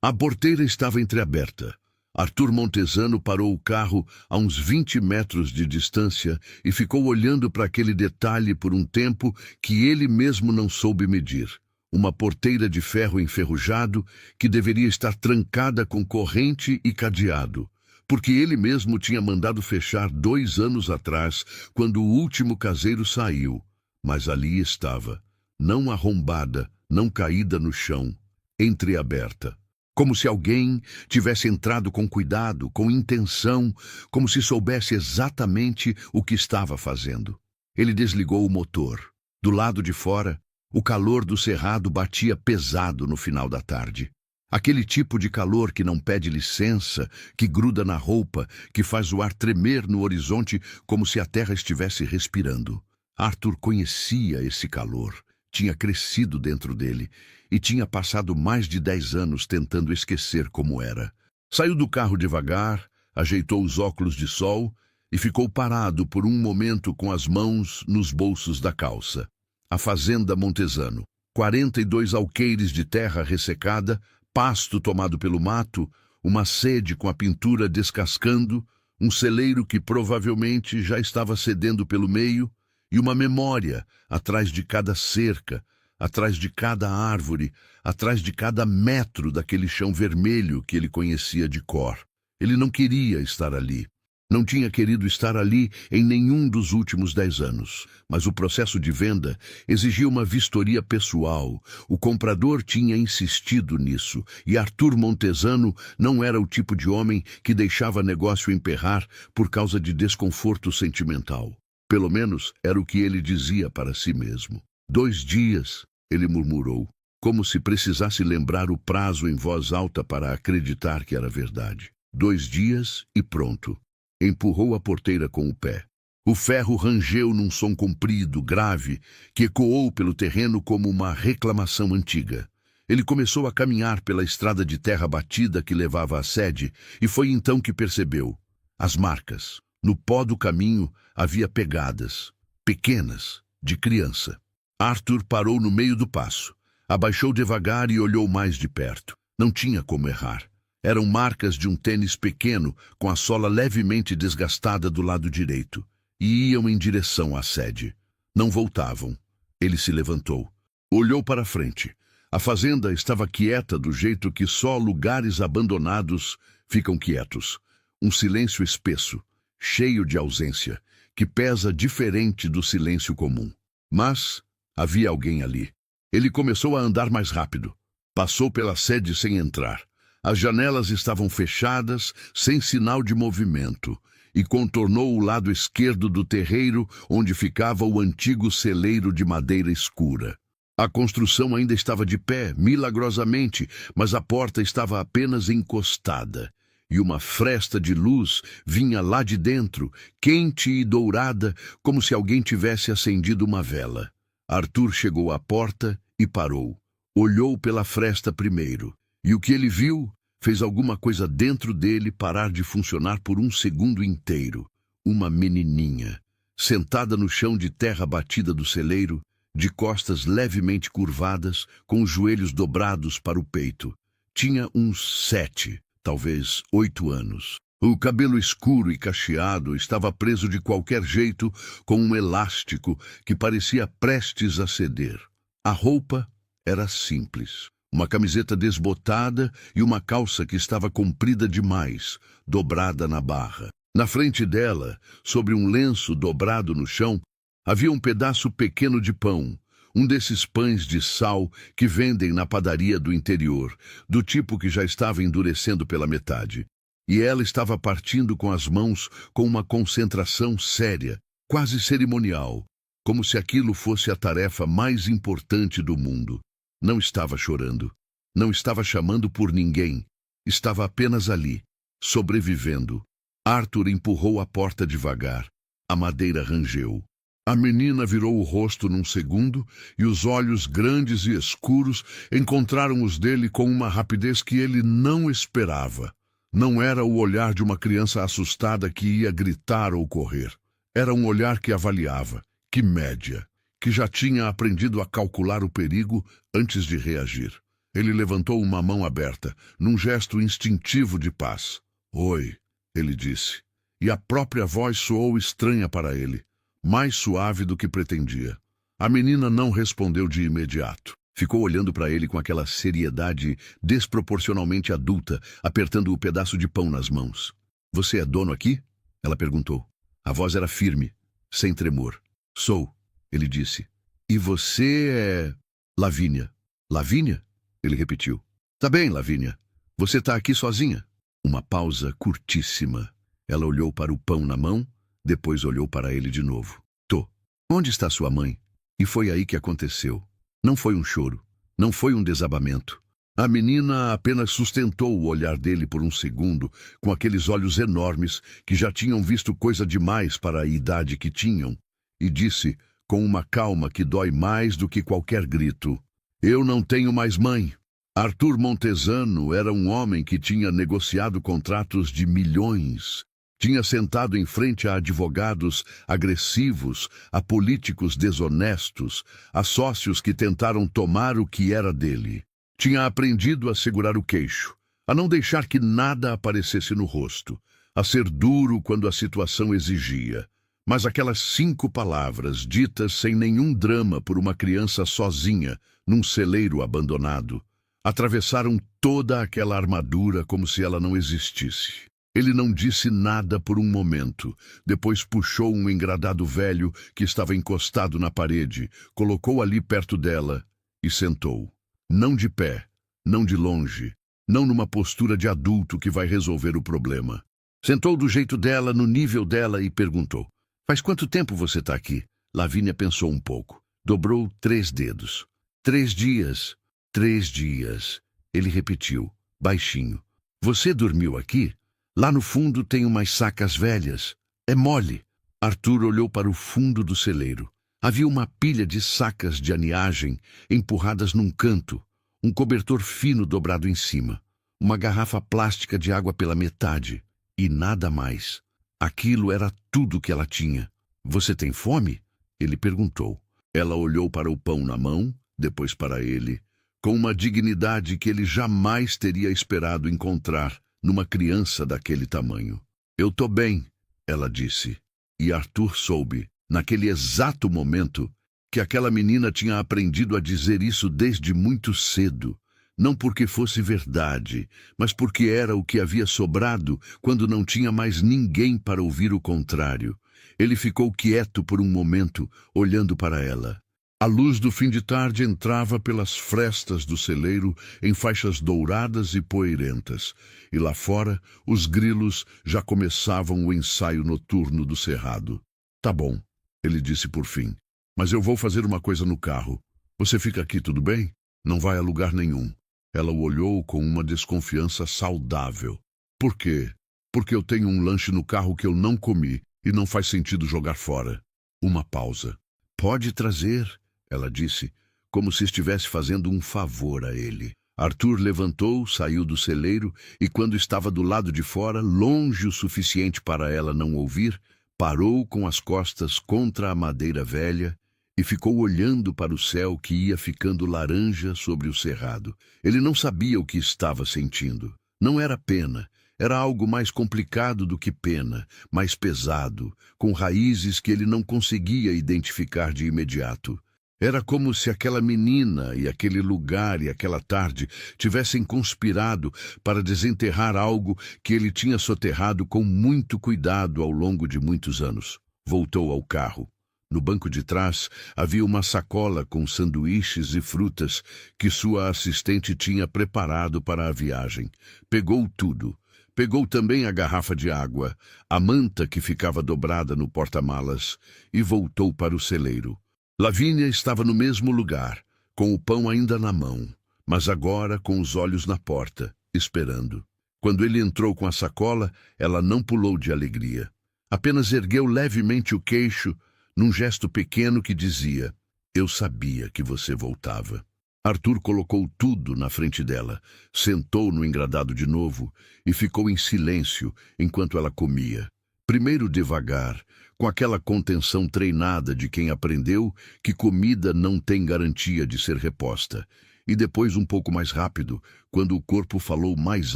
A porteira estava entreaberta. Arthur Montesano parou o carro a uns 20 metros de distância e ficou olhando para aquele detalhe por um tempo que ele mesmo não soube medir. Uma porteira de ferro enferrujado que deveria estar trancada com corrente e cadeado, porque ele mesmo tinha mandado fechar 2 anos atrás, quando o último caseiro saiu. Mas ali estava, não arrombada, não caída no chão, entreaberta. Como se alguém tivesse entrado com cuidado, com intenção, como se soubesse exatamente o que estava fazendo. Ele desligou o motor. Do lado de fora, o calor do cerrado batia pesado no final da tarde. Aquele tipo de calor que não pede licença, que gruda na roupa, que faz o ar tremer no horizonte como se a terra estivesse respirando. Arthur conhecia esse calor, tinha crescido dentro dele e tinha passado mais de 10 anos tentando esquecer como era. Saiu do carro devagar, ajeitou os óculos de sol e ficou parado por um momento com as mãos nos bolsos da calça. A fazenda Montesano, 42 alqueires de terra ressecada, pasto tomado pelo mato, uma sede com a pintura descascando, um celeiro que provavelmente já estava cedendo pelo meio, e uma memória atrás de cada cerca, atrás de cada árvore, atrás de cada metro daquele chão vermelho que ele conhecia de cor. Ele não queria estar ali. Não tinha querido estar ali em nenhum dos últimos 10 anos, mas o processo de venda exigia uma vistoria pessoal. O comprador tinha insistido nisso, e Arthur Montesano não era o tipo de homem que deixava negócio emperrar por causa de desconforto sentimental. Pelo menos era o que ele dizia para si mesmo. 2 dias, ele murmurou, como se precisasse lembrar o prazo em voz alta para acreditar que era verdade. 2 dias e pronto. Empurrou a porteira com o pé. O ferro rangeu num som comprido, grave, que ecoou pelo terreno como uma reclamação antiga. Ele começou a caminhar pela estrada de terra batida que levava à sede, e foi então que percebeu as marcas. No pó do caminho havia pegadas, pequenas, de criança. Arthur parou no meio do passo, abaixou devagar e olhou mais de perto. Não tinha como errar. Eram marcas de um tênis pequeno com a sola levemente desgastada do lado direito, e iam em direção à sede. Não voltavam. Ele se levantou. Olhou para frente. A fazenda estava quieta do jeito que só lugares abandonados ficam quietos. Um silêncio espesso, cheio de ausência, que pesa diferente do silêncio comum. Mas havia alguém ali. Ele começou a andar mais rápido. Passou pela sede sem entrar. As janelas estavam fechadas, sem sinal de movimento, e contornou o lado esquerdo do terreiro, onde ficava o antigo celeiro de madeira escura. A construção ainda estava de pé, milagrosamente, mas a porta estava apenas encostada, e uma fresta de luz vinha lá de dentro, quente e dourada, como se alguém tivesse acendido uma vela. Arthur chegou à porta e parou. Olhou pela fresta primeiro. E o que ele viu fez alguma coisa dentro dele parar de funcionar por um segundo inteiro. Uma menininha, sentada no chão de terra batida do celeiro, de costas levemente curvadas, com os joelhos dobrados para o peito. Tinha uns 7, talvez 8 anos. O cabelo escuro e cacheado estava preso de qualquer jeito com um elástico que parecia prestes a ceder. A roupa era simples. Uma camiseta desbotada e uma calça que estava comprida demais, dobrada na barra. Na frente dela, sobre um lenço dobrado no chão, havia um pedaço pequeno de pão, um desses pães de sal que vendem na padaria do interior, do tipo que já estava endurecendo pela metade. E ela estava partindo com as mãos com uma concentração séria, quase cerimonial, como se aquilo fosse a tarefa mais importante do mundo. Não estava chorando, não estava chamando por ninguém, estava apenas ali, sobrevivendo. Arthur empurrou a porta devagar. A madeira rangeu. A menina virou o rosto num segundo e os olhos grandes e escuros encontraram os dele com uma rapidez que ele não esperava. Não era o olhar de uma criança assustada que ia gritar ou correr. Era um olhar que avaliava, que média, que já tinha aprendido a calcular o perigo antes de reagir. Ele levantou uma mão aberta, num gesto instintivo de paz. Oi, ele disse. E a própria voz soou estranha para ele, mais suave do que pretendia. A menina não respondeu de imediato. Ficou olhando para ele com aquela seriedade desproporcionalmente adulta, apertando o pedaço de pão nas mãos. Você é dono aqui? Ela perguntou. A voz era firme, sem tremor. Sou, ele disse. E você é... Lavínia. Lavínia? Ele repetiu. Tá bem, Lavínia. Você tá aqui sozinha? Uma pausa curtíssima. Ela olhou para o pão na mão, depois olhou para ele de novo. Tô. Onde está sua mãe? E foi aí que aconteceu. Não foi um choro. Não foi um desabamento. A menina apenas sustentou o olhar dele por um segundo, com aqueles olhos enormes que já tinham visto coisa demais para a idade que tinham, e disse, com uma calma que dói mais do que qualquer grito, Eu não tenho mais mãe. Arthur Montesano era um homem que tinha negociado contratos de milhões. Tinha sentado em frente a advogados agressivos, a políticos desonestos, a sócios que tentaram tomar o que era dele. Tinha aprendido a segurar o queixo, a não deixar que nada aparecesse no rosto, a ser duro quando a situação exigia. Mas aquelas 5 palavras, ditas sem nenhum drama por uma criança sozinha, num celeiro abandonado, atravessaram toda aquela armadura como se ela não existisse. Ele não disse nada por um momento, depois puxou um engradado velho que estava encostado na parede, colocou ali perto dela e sentou. Não de pé, não de longe, não numa postura de adulto que vai resolver o problema. Sentou do jeito dela, no nível dela e perguntou. Faz quanto tempo você está aqui? Lavínia pensou um pouco. Dobrou 3 dedos. 3 dias. 3 dias. Ele repetiu, baixinho. Você dormiu aqui? Lá no fundo tem umas sacas velhas. É mole. Arthur olhou para o fundo do celeiro. Havia uma pilha de sacas de aniagem empurradas num canto, um cobertor fino dobrado em cima, uma garrafa plástica de água pela metade e nada mais. Aquilo era tudo que ela tinha. Você tem fome? Ele perguntou. Ela olhou para o pão na mão, depois para ele, com uma dignidade que ele jamais teria esperado encontrar numa criança daquele tamanho. Eu tô bem, ela disse. E Arthur soube, naquele exato momento, que aquela menina tinha aprendido a dizer isso desde muito cedo, não porque fosse verdade, mas porque era o que havia sobrado quando não tinha mais ninguém para ouvir o contrário. Ele ficou quieto por um momento, olhando para ela. A luz do fim de tarde entrava pelas frestas do celeiro em faixas douradas e poeirentas, e lá fora os grilos já começavam o ensaio noturno do cerrado. Tá bom, ele disse por fim, mas eu vou fazer uma coisa no carro. Você fica aqui, tudo bem? Não vai a lugar nenhum. Ela o olhou com uma desconfiança saudável. Por quê? Porque eu tenho um lanche no carro que eu não comi e não faz sentido jogar fora. Uma pausa. Pode trazer, ela disse, como se estivesse fazendo um favor a ele. Arthur levantou, saiu do celeiro e, quando estava do lado de fora, longe o suficiente para ela não ouvir, parou com as costas contra a madeira velha e ficou olhando para o céu que ia ficando laranja sobre o cerrado. Ele não sabia o que estava sentindo. Não era pena. Era algo mais complicado do que pena, mais pesado, com raízes que ele não conseguia identificar de imediato. Era como se aquela menina e aquele lugar e aquela tarde tivessem conspirado para desenterrar algo que ele tinha soterrado com muito cuidado ao longo de muitos anos. Voltou ao carro. No banco de trás havia uma sacola com sanduíches e frutas que sua assistente tinha preparado para a viagem. Pegou tudo. Pegou também a garrafa de água, a manta que ficava dobrada no porta-malas e voltou para o celeiro. Lavínia estava no mesmo lugar, com o pão ainda na mão, mas agora com os olhos na porta, esperando. Quando ele entrou com a sacola, ela não pulou de alegria. Apenas ergueu levemente o queixo, num gesto pequeno que dizia, eu sabia que você voltava. Arthur colocou tudo na frente dela, sentou no engradado de novo e ficou em silêncio enquanto ela comia. Primeiro devagar, com aquela contenção treinada de quem aprendeu que comida não tem garantia de ser reposta, e depois um pouco mais rápido, quando o corpo falou mais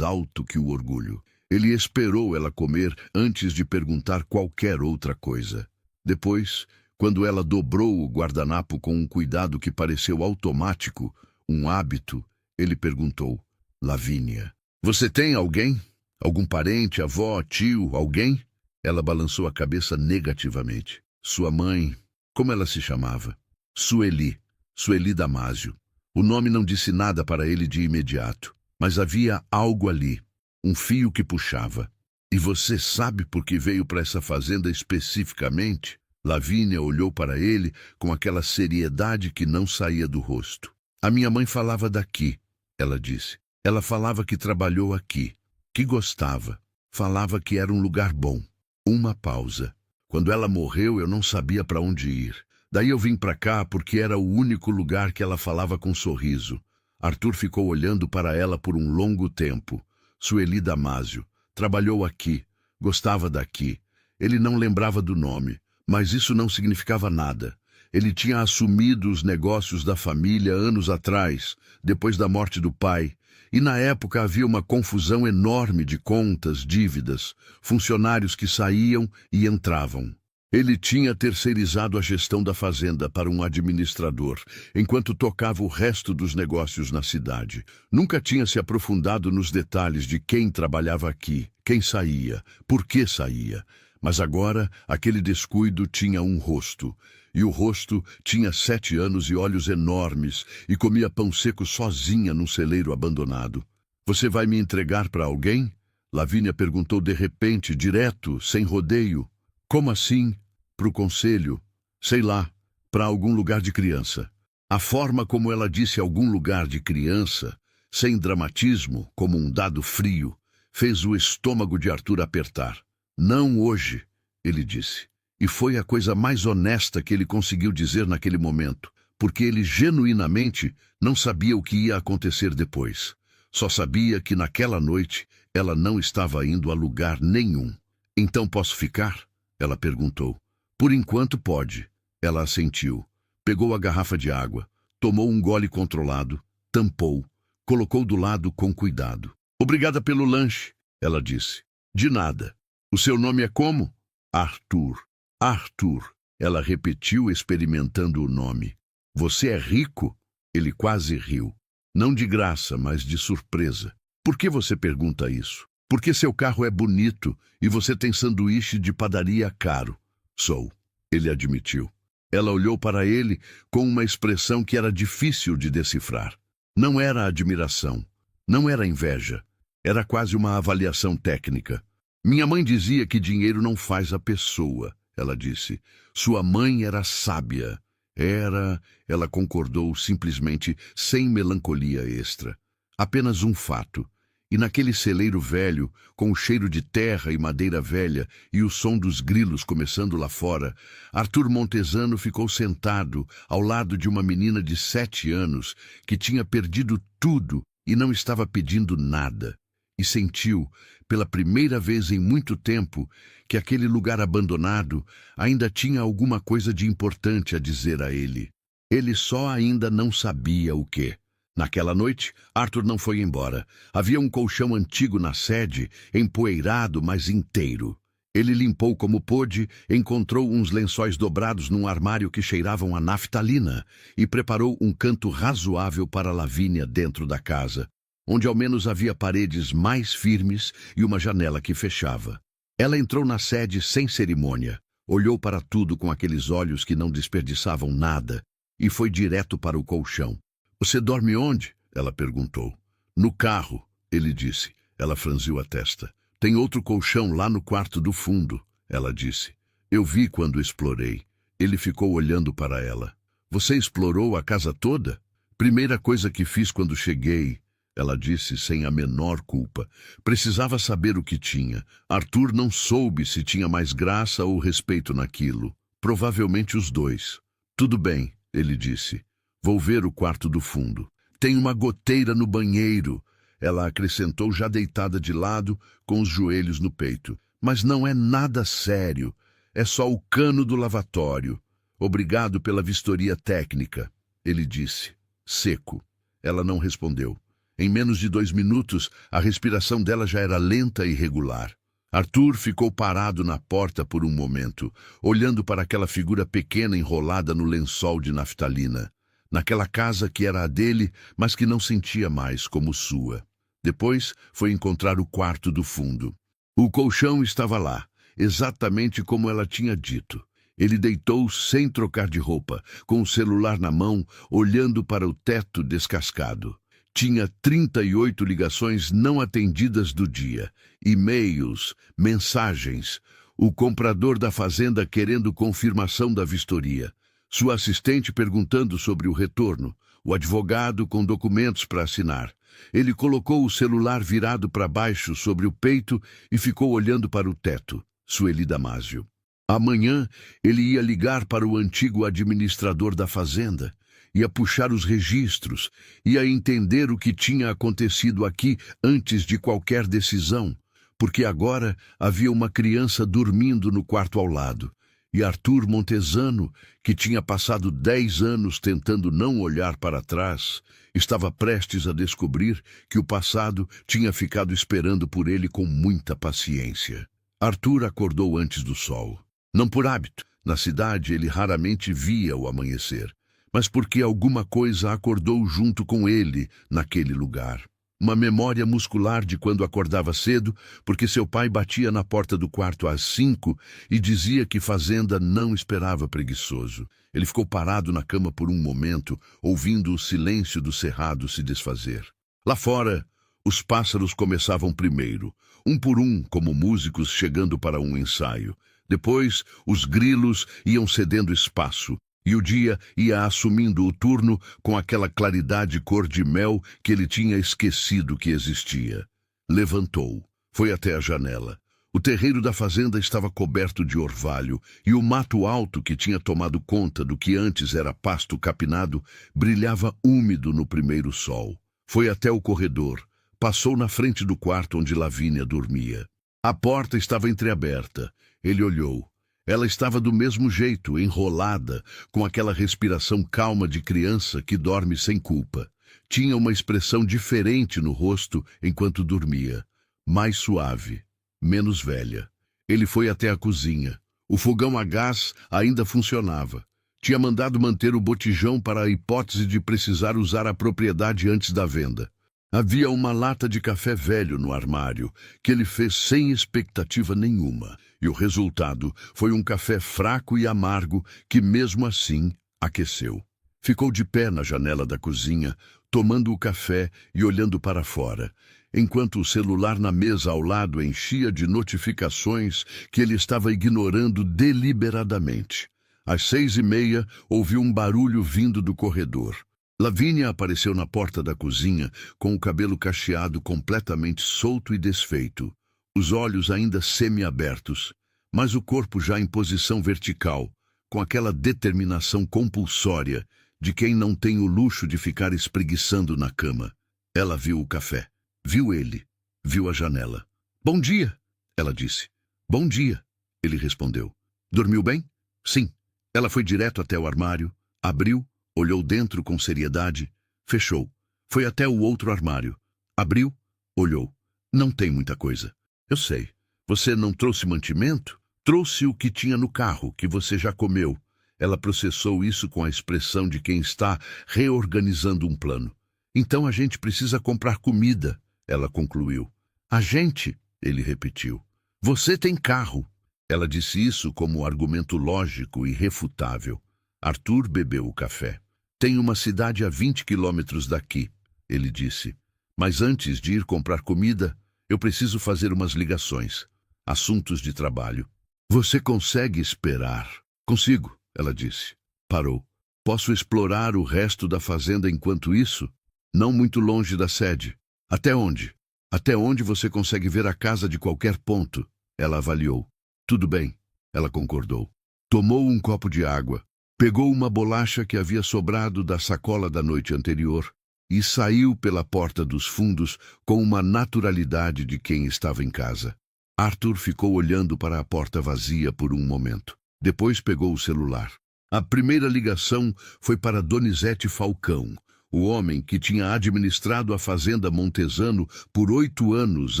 alto que o orgulho. Ele esperou ela comer antes de perguntar qualquer outra coisa. Depois, quando ela dobrou o guardanapo com um cuidado que pareceu automático, um hábito, ele perguntou: Lavínia, você tem alguém? Algum parente, avó, tio, alguém? Ela balançou a cabeça negativamente. Sua mãe, como ela se chamava? Sueli. Sueli Damásio. O nome não disse nada para ele de imediato, mas havia algo ali, um fio que puxava. E você sabe por que veio para essa fazenda especificamente? Lavínia olhou para ele com aquela seriedade que não saía do rosto. A minha mãe falava daqui, ela disse. Ela falava que trabalhou aqui, que gostava. Falava que era um lugar bom. Uma pausa. Quando ela morreu, eu não sabia para onde ir. Daí eu vim para cá porque era o único lugar que ela falava com sorriso. Arthur ficou olhando para ela por um longo tempo. Sueli Damásio. Trabalhou aqui. Gostava daqui. Ele não lembrava do nome, mas isso não significava nada. Ele tinha assumido os negócios da família anos atrás, depois da morte do pai. E na época havia uma confusão enorme de contas, dívidas, funcionários que saíam e entravam. Ele tinha terceirizado a gestão da fazenda para um administrador, enquanto tocava o resto dos negócios na cidade. Nunca tinha se aprofundado nos detalhes de quem trabalhava aqui, quem saía, por que saía. Mas agora, aquele descuido tinha um rosto. E o rosto tinha 7 anos e olhos enormes, e comia pão seco sozinha num celeiro abandonado. Você vai me entregar para alguém? Lavínia perguntou de repente, direto, sem rodeio. Como assim? Para o conselho? Sei lá, para algum lugar de criança. A forma como ela disse algum lugar de criança, sem dramatismo, como um dado frio, fez o estômago de Arthur apertar. Não hoje, ele disse. E foi a coisa mais honesta que ele conseguiu dizer naquele momento, porque ele genuinamente não sabia o que ia acontecer depois. Só sabia que naquela noite ela não estava indo a lugar nenhum. Então posso ficar? Ela perguntou. Por enquanto pode. Ela assentiu. Pegou a garrafa de água, tomou um gole controlado, tampou, colocou do lado com cuidado. Obrigada pelo lanche, ela disse. De nada. O seu nome é como? Arthur. Arthur. Ela repetiu, experimentando o nome. Você é rico? Ele quase riu. Não de graça, mas de surpresa. Por que você pergunta isso? Porque seu carro é bonito e você tem sanduíche de padaria caro. Sou, ele admitiu. Ela olhou para ele com uma expressão que era difícil de decifrar. Não era admiração, não era inveja, era quase uma avaliação técnica. Minha mãe dizia que dinheiro não faz a pessoa, ela disse. Sua mãe era sábia. Ela concordou simplesmente, sem melancolia extra. Apenas um fato. E naquele celeiro velho, com o cheiro de terra e madeira velha e o som dos grilos começando lá fora, Arthur Montesano ficou sentado ao lado de uma menina de 7 anos que tinha perdido tudo e não estava pedindo nada. E sentiu, pela primeira vez em muito tempo, que aquele lugar abandonado ainda tinha alguma coisa de importante a dizer a ele. Ele só ainda não sabia o quê. Naquela noite, Arthur não foi embora. Havia um colchão antigo na sede, empoeirado, mas inteiro. Ele limpou como pôde, encontrou uns lençóis dobrados num armário que cheiravam a naftalina e preparou um canto razoável para Lavínia dentro da casa, onde ao menos havia paredes mais firmes e uma janela que fechava. Ela entrou na sede sem cerimônia, olhou para tudo com aqueles olhos que não desperdiçavam nada e foi direto para o colchão. Você dorme onde? Ela perguntou. No carro, ele disse. Ela franziu a testa. Tem outro colchão lá no quarto do fundo, ela disse. Eu vi quando explorei. Ele ficou olhando para ela. Você explorou a casa toda? Primeira coisa que fiz quando cheguei, ela disse sem a menor culpa. Precisava saber o que tinha. Arthur não soube se tinha mais graça ou respeito naquilo. Provavelmente os dois. Tudo bem, ele disse. Vou ver o quarto do fundo. Tem uma goteira no banheiro, ela acrescentou já deitada de lado, com os joelhos no peito. Mas não é nada sério. É só o cano do lavatório. Obrigado pela vistoria técnica, ele disse, seco. Ela não respondeu. Em menos de 2 minutos, a respiração dela já era lenta e regular. Arthur ficou parado na porta por um momento, olhando para aquela figura pequena enrolada no lençol de naftalina, naquela casa que era a dele, mas que não sentia mais como sua. Depois foi encontrar o quarto do fundo. O colchão estava lá, exatamente como ela tinha dito. Ele deitou sem trocar de roupa, com o celular na mão, olhando para o teto descascado. Tinha 38 ligações não atendidas do dia, e-mails, mensagens, o comprador da fazenda querendo confirmação da vistoria, sua assistente perguntando sobre o retorno, o advogado com documentos para assinar. Ele colocou o celular virado para baixo sobre o peito e ficou olhando para o teto. Sueli Damásio. Amanhã ele ia ligar para o antigo administrador da fazenda, ia puxar os registros, ia entender o que tinha acontecido aqui antes de qualquer decisão, porque agora havia uma criança dormindo no quarto ao lado, e Arthur Montesano, que tinha passado 10 anos tentando não olhar para trás, estava prestes a descobrir que o passado tinha ficado esperando por ele com muita paciência. Arthur acordou antes do sol. Não por hábito. Na cidade ele raramente via o amanhecer, mas porque alguma coisa acordou junto com ele naquele lugar. Uma memória muscular de quando acordava cedo, porque seu pai batia na porta do quarto às 5 e dizia que fazenda não esperava preguiçoso. Ele ficou parado na cama por um momento, ouvindo o silêncio do cerrado se desfazer. Lá fora, os pássaros começavam primeiro, um por um, como músicos chegando para um ensaio. Depois, os grilos iam cedendo espaço, e o dia ia assumindo o turno com aquela claridade cor de mel que ele tinha esquecido que existia. Levantou, foi até a janela. O terreiro da fazenda estava coberto de orvalho, e o mato alto que tinha tomado conta do que antes era pasto capinado brilhava úmido no primeiro sol. Foi até o corredor, passou na frente do quarto onde Lavínia dormia. A porta estava entreaberta. Ele olhou. Ela estava do mesmo jeito, enrolada, com aquela respiração calma de criança que dorme sem culpa. Tinha uma expressão diferente no rosto enquanto dormia, mais suave, menos velha. Ele foi até a cozinha. O fogão a gás ainda funcionava. Tinha mandado manter o botijão para a hipótese de precisar usar a propriedade antes da venda. Havia uma lata de café velho no armário, que ele fez sem expectativa nenhuma, e o resultado foi um café fraco e amargo que, mesmo assim, aqueceu. Ficou de pé na janela da cozinha, tomando o café e olhando para fora, enquanto o celular na mesa ao lado enchia de notificações que ele estava ignorando deliberadamente. Às 6h30, ouviu um barulho vindo do corredor. Lavínia apareceu na porta da cozinha, com o cabelo cacheado completamente solto e desfeito, os olhos ainda semi-abertos, mas o corpo já em posição vertical, com aquela determinação compulsória de quem não tem o luxo de ficar espreguiçando na cama. Ela viu o café, viu ele, viu a janela. "Bom dia", ela disse. "Bom dia", ele respondeu. "Dormiu bem?" "Sim." Ela foi direto até o armário, abriu, olhou dentro com seriedade, fechou. Foi até o outro armário. Abriu, olhou. "Não tem muita coisa." "Eu sei. Você não trouxe mantimento?" "Trouxe o que tinha no carro, que você já comeu." Ela processou isso com a expressão de quem está reorganizando um plano. "Então a gente precisa comprar comida", ela concluiu. "A gente?" ele repetiu. "Você tem carro." Ela disse isso como argumento lógico e refutável. Arthur bebeu o café. "Tem uma cidade a 20 quilômetros daqui", ele disse. "Mas antes de ir comprar comida, eu preciso fazer umas ligações. Assuntos de trabalho." "Você consegue esperar?" "Consigo", ela disse. Parou. "Posso explorar o resto da fazenda enquanto isso?" "Não muito longe da sede." "Até onde?" "Até onde você consegue ver a casa de qualquer ponto." Ela avaliou. "Tudo bem", ela concordou. Tomou um copo de água. Pegou uma bolacha que havia sobrado da sacola da noite anterior e saiu pela porta dos fundos com uma naturalidade de quem estava em casa. Arthur ficou olhando para a porta vazia por um momento. Depois pegou o celular. A primeira ligação foi para Donizete Falcão, O homem que tinha administrado a fazenda Montesano por 8 anos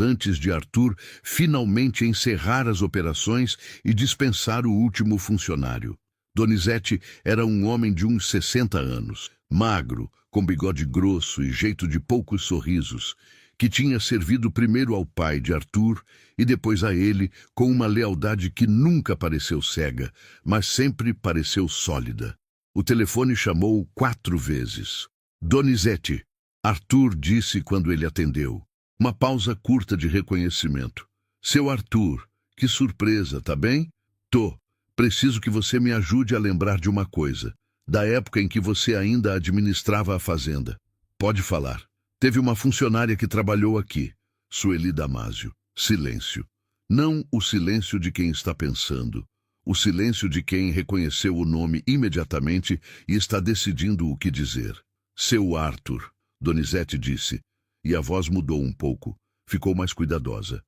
antes de Arthur finalmente encerrar as operações e dispensar o último funcionário. Donizete era um homem de uns 60 anos, magro, com bigode grosso e jeito de poucos sorrisos, que tinha servido primeiro ao pai de Arthur e depois a ele com uma lealdade que nunca pareceu cega, mas sempre pareceu sólida. O telefone chamou 4 vezes. Donizete, Arthur disse quando ele atendeu. Uma pausa curta de reconhecimento. Seu Arthur, que surpresa, tá bem? Tô. Preciso que você me ajude a lembrar de uma coisa, da época em que você ainda administrava a fazenda. Pode falar. Teve uma funcionária que trabalhou aqui, Sueli Damásio. Silêncio. Não o silêncio de quem está pensando. O silêncio de quem reconheceu o nome imediatamente e está decidindo o que dizer. Seu Arthur, Donizete disse, e a voz mudou um pouco. Ficou mais cuidadosa.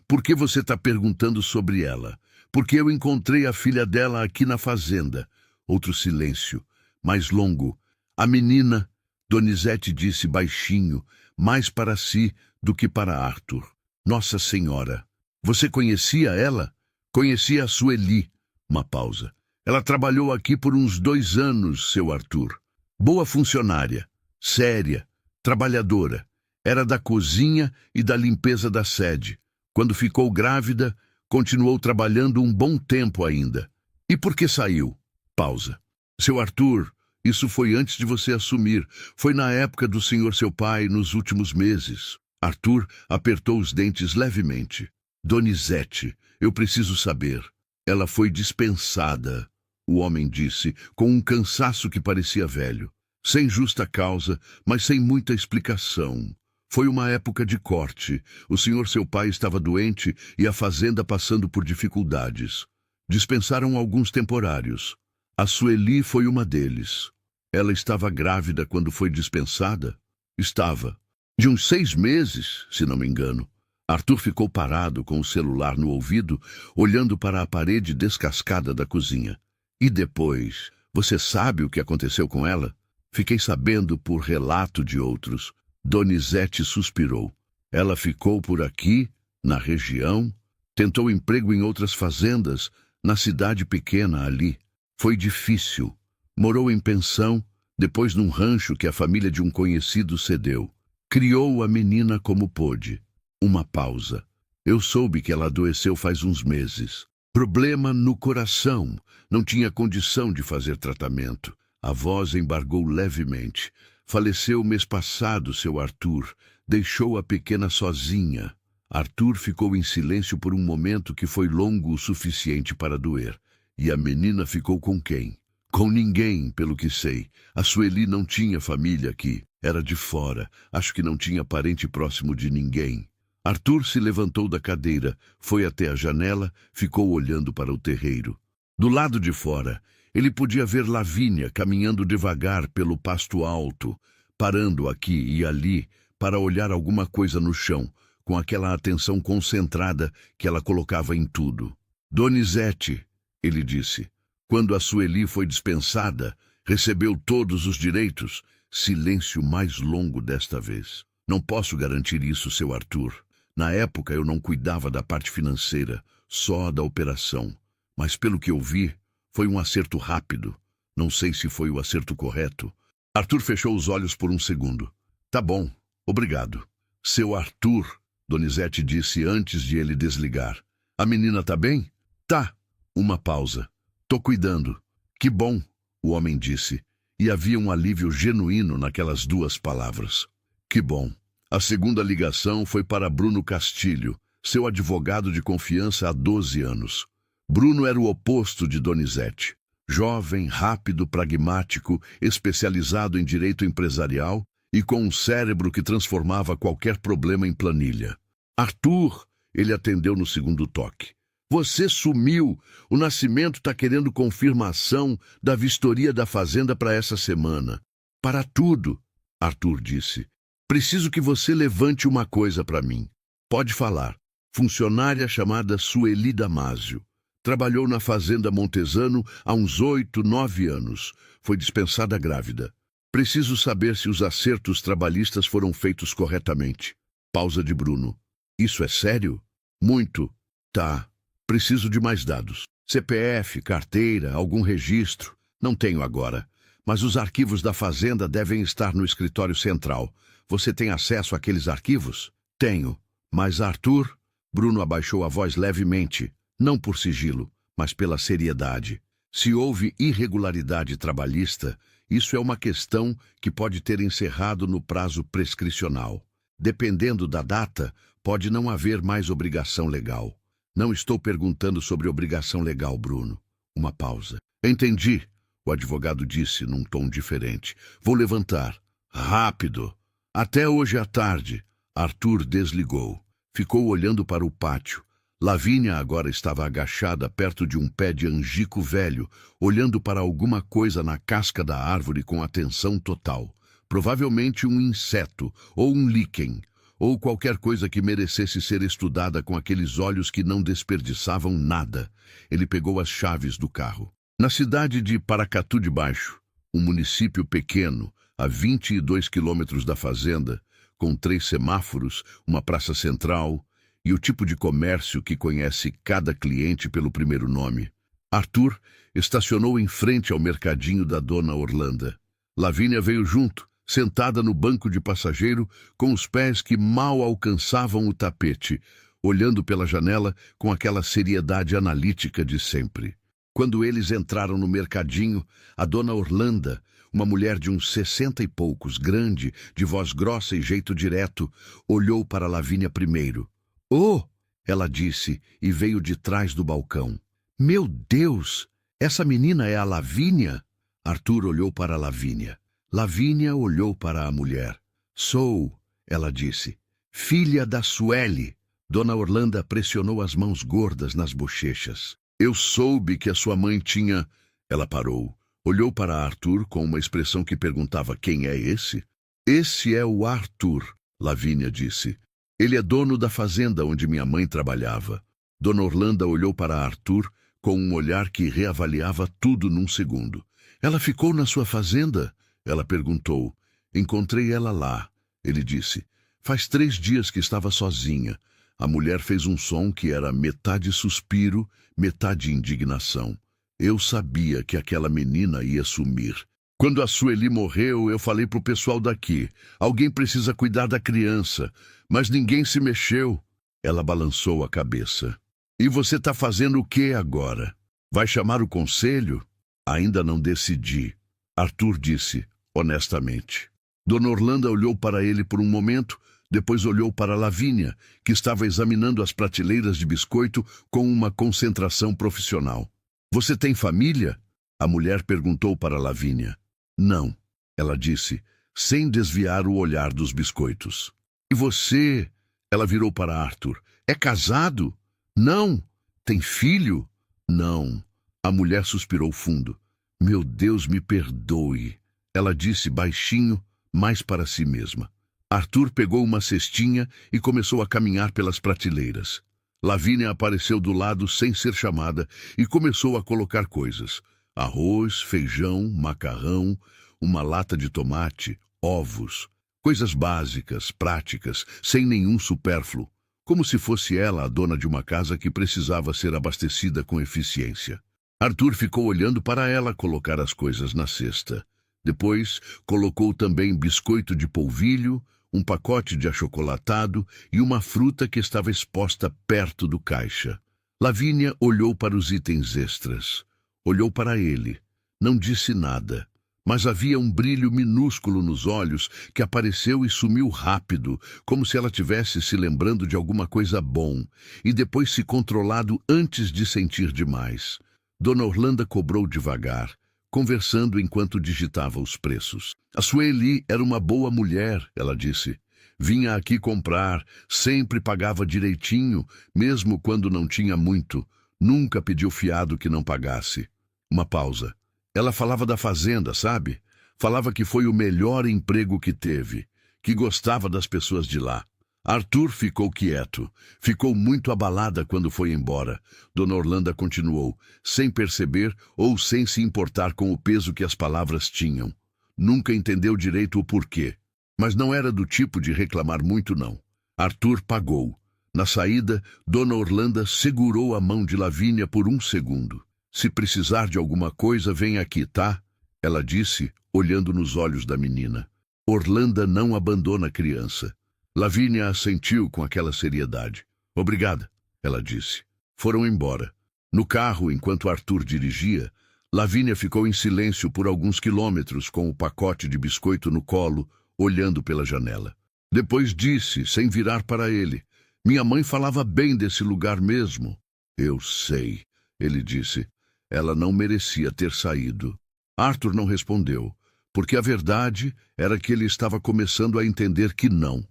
Por que você está perguntando sobre ela? Porque eu encontrei a filha dela aqui na fazenda. Outro silêncio, mais longo. A menina, Donizete disse baixinho, mais para si do que para Arthur. Nossa Senhora. Você conhecia ela? Conhecia a Sueli. Uma pausa. Ela trabalhou aqui por uns 2 anos, seu Arthur. Boa funcionária, séria, trabalhadora. Era da cozinha e da limpeza da sede. Quando ficou grávida, continuou trabalhando um bom tempo ainda. E por que saiu? Pausa. Seu Arthur, isso foi antes de você assumir. Foi na época do senhor seu pai, nos últimos meses. Arthur apertou os dentes levemente. Donizete, eu preciso saber. Ela foi dispensada, o homem disse, com um cansaço que parecia velho. Sem justa causa, mas sem muita explicação. Foi uma época de corte. O senhor seu pai estava doente e a fazenda passando por dificuldades. Dispensaram alguns temporários. A Sueli foi uma deles. Ela estava grávida quando foi dispensada? Estava. De uns 6 meses, se não me engano. Arthur ficou parado com o celular no ouvido, olhando para a parede descascada da cozinha. E depois, você sabe o que aconteceu com ela? Fiquei sabendo por relato de outros. Donizete suspirou. Ela ficou por aqui, na região, tentou emprego em outras fazendas, na cidade pequena ali. Foi difícil. Morou em pensão, depois num rancho que a família de um conhecido cedeu. Criou a menina como pôde. Uma pausa. Eu soube que ela adoeceu faz uns meses. Problema no coração. Não tinha condição de fazer tratamento. A voz embargou levemente. Faleceu mês passado, seu Arthur. Deixou a pequena sozinha. Arthur ficou em silêncio por um momento que foi longo o suficiente para doer. E a menina ficou com quem? Com ninguém, pelo que sei. A Sueli não tinha família aqui. Era de fora. Acho que não tinha parente próximo de ninguém. Arthur se levantou da cadeira, foi até a janela, ficou olhando para o terreiro. Do lado de fora, ele podia ver Lavínia caminhando devagar pelo pasto alto, parando aqui e ali para olhar alguma coisa no chão, com aquela atenção concentrada que ela colocava em tudo. Donizete, ele disse, quando a Sueli foi dispensada, recebeu todos os direitos. Silêncio mais longo desta vez. Não posso garantir isso, seu Arthur. Na época eu não cuidava da parte financeira, só da operação. Mas pelo que eu vi, foi um acerto rápido. Não sei se foi o acerto correto. Arthur fechou os olhos por um segundo. Tá bom, obrigado. Seu Arthur, Donizete disse antes de ele desligar. A menina tá bem? Tá. Uma pausa. Tô cuidando. Que bom, o homem disse. E havia um alívio genuíno naquelas 2 palavras. Que bom. A segunda ligação foi para Bruno Castilho, seu advogado de confiança há 12 anos. Bruno era o oposto de Donizete. Jovem, rápido, pragmático, especializado em direito empresarial e com um cérebro que transformava qualquer problema em planilha. Arthur, ele atendeu no segundo toque. Você sumiu. O Nascimento está querendo confirmação da vistoria da fazenda para essa semana. Para tudo, Arthur disse. Preciso que você levante uma coisa para mim. Pode falar. Funcionária chamada Sueli Damásio. Trabalhou na fazenda Montesano há uns 8, 9 anos. Foi dispensada grávida. Preciso saber se os acertos trabalhistas foram feitos corretamente. Pausa de Bruno. Isso é sério? Muito. Tá. Preciso de mais dados. CPF, carteira, algum registro. Não tenho agora. Mas os arquivos da fazenda devem estar no escritório central. Você tem acesso àqueles arquivos? Tenho. Mas Arthur? Bruno abaixou a voz levemente, não por sigilo, mas pela seriedade. Se houve irregularidade trabalhista, isso é uma questão que pode ter encerrado no prazo prescricional. Dependendo da data, pode não haver mais obrigação legal. Não estou perguntando sobre obrigação legal, Bruno. Uma pausa. Entendi, o advogado disse num tom diferente. Vou levantar. Rápido. Até hoje à tarde. Arthur desligou. Ficou olhando para o pátio. Lavínia agora estava agachada perto de um pé de angico velho, olhando para alguma coisa na casca da árvore com atenção total. Provavelmente um inseto, ou um líquen, ou qualquer coisa que merecesse ser estudada com aqueles olhos que não desperdiçavam nada. Ele pegou as chaves do carro. Na cidade de Paracatu de Baixo, um município pequeno, a 22 quilômetros da fazenda, com 3 semáforos, uma praça central e o tipo de comércio que conhece cada cliente pelo primeiro nome, Arthur estacionou em frente ao mercadinho da dona Orlanda. Lavínia veio junto, sentada no banco de passageiro, com os pés que mal alcançavam o tapete, olhando pela janela com aquela seriedade analítica de sempre. Quando eles entraram no mercadinho, a dona Orlanda, uma mulher de uns 60 e poucos, grande, de voz grossa e jeito direto, olhou para Lavínia primeiro. "Oh!" ela disse, e veio de trás do balcão. "Meu Deus! Essa menina é a Lavínia?" Arthur olhou para Lavínia. Lavínia olhou para a mulher. "Sou", ela disse, "filha da Sueli." Dona Orlanda pressionou as mãos gordas nas bochechas. "Eu soube que a sua mãe tinha..." Ela parou. Olhou para Arthur com uma expressão que perguntava: quem é esse? "Esse é o Arthur", Lavínia disse. "Ele é dono da fazenda onde minha mãe trabalhava." Dona Orlanda olhou para Arthur com um olhar que reavaliava tudo num segundo. "Ela ficou na sua fazenda?" Ela perguntou. "Encontrei ela lá", ele disse. "Faz 3 dias que estava sozinha." A mulher fez um som que era metade suspiro, metade indignação. "Eu sabia que aquela menina ia sumir. Quando a Sueli morreu, eu falei pro pessoal daqui. Alguém precisa cuidar da criança. Mas ninguém se mexeu." Ela balançou a cabeça. "E você tá fazendo o que agora? Vai chamar o conselho?" "Ainda não decidi", Arthur disse, honestamente. Dona Orlanda olhou para ele por um momento, depois olhou para Lavínia, que estava examinando as prateleiras de biscoito com uma concentração profissional. "Você tem família?" A mulher perguntou para Lavínia. "Não", ela disse, sem desviar o olhar dos biscoitos. "E você?" Ela virou para Arthur. "É casado?" "Não." "Tem filho?" "Não." A mulher suspirou fundo. "Meu Deus, me perdoe", ela disse baixinho, mais para si mesma. Arthur pegou uma cestinha e começou a caminhar pelas prateleiras. Lavínia apareceu do lado sem ser chamada e começou a colocar coisas. Arroz, feijão, macarrão, uma lata de tomate, ovos. Coisas básicas, práticas, sem nenhum supérfluo. Como se fosse ela a dona de uma casa que precisava ser abastecida com eficiência. Arthur ficou olhando para ela colocar as coisas na cesta. Depois, colocou também biscoito de polvilho, um pacote de achocolatado e uma fruta que estava exposta perto do caixa. Lavínia olhou para os itens extras. Olhou para ele. Não disse nada, mas havia um brilho minúsculo nos olhos que apareceu e sumiu rápido, como se ela tivesse se lembrando de alguma coisa bom, e depois se controlado antes de sentir demais. Dona Orlanda cobrou devagar, conversando enquanto digitava os preços. "A Sueli era uma boa mulher", ela disse. "Vinha aqui comprar, sempre pagava direitinho, mesmo quando não tinha muito. Nunca pediu fiado que não pagasse." Uma pausa. "Ela falava da fazenda, sabe? Falava que foi o melhor emprego que teve, que gostava das pessoas de lá." Arthur ficou quieto. Ficou muito abalada quando foi embora. Dona Orlanda continuou, sem perceber ou sem se importar com o peso que as palavras tinham. nunca entendeu direito o porquê, mas não era do tipo de reclamar muito, não. Arthur pagou. Na saída, Dona Orlanda segurou a mão de Lavínia por um segundo. Se precisar de alguma coisa, vem aqui, tá? Ela disse, olhando nos olhos da menina. Orlanda não abandona a criança. Lavínia assentiu com aquela seriedade. Obrigada, ela disse. Foram embora. No carro, enquanto Arthur dirigia, Lavínia ficou em silêncio por alguns quilômetros com o pacote de biscoito no colo, olhando pela janela. Depois disse, sem virar para ele, minha mãe falava bem desse lugar mesmo. Eu sei, ele disse. Ela não merecia ter saído. Arthur não respondeu, porque a verdade era que ele estava começando a entender que não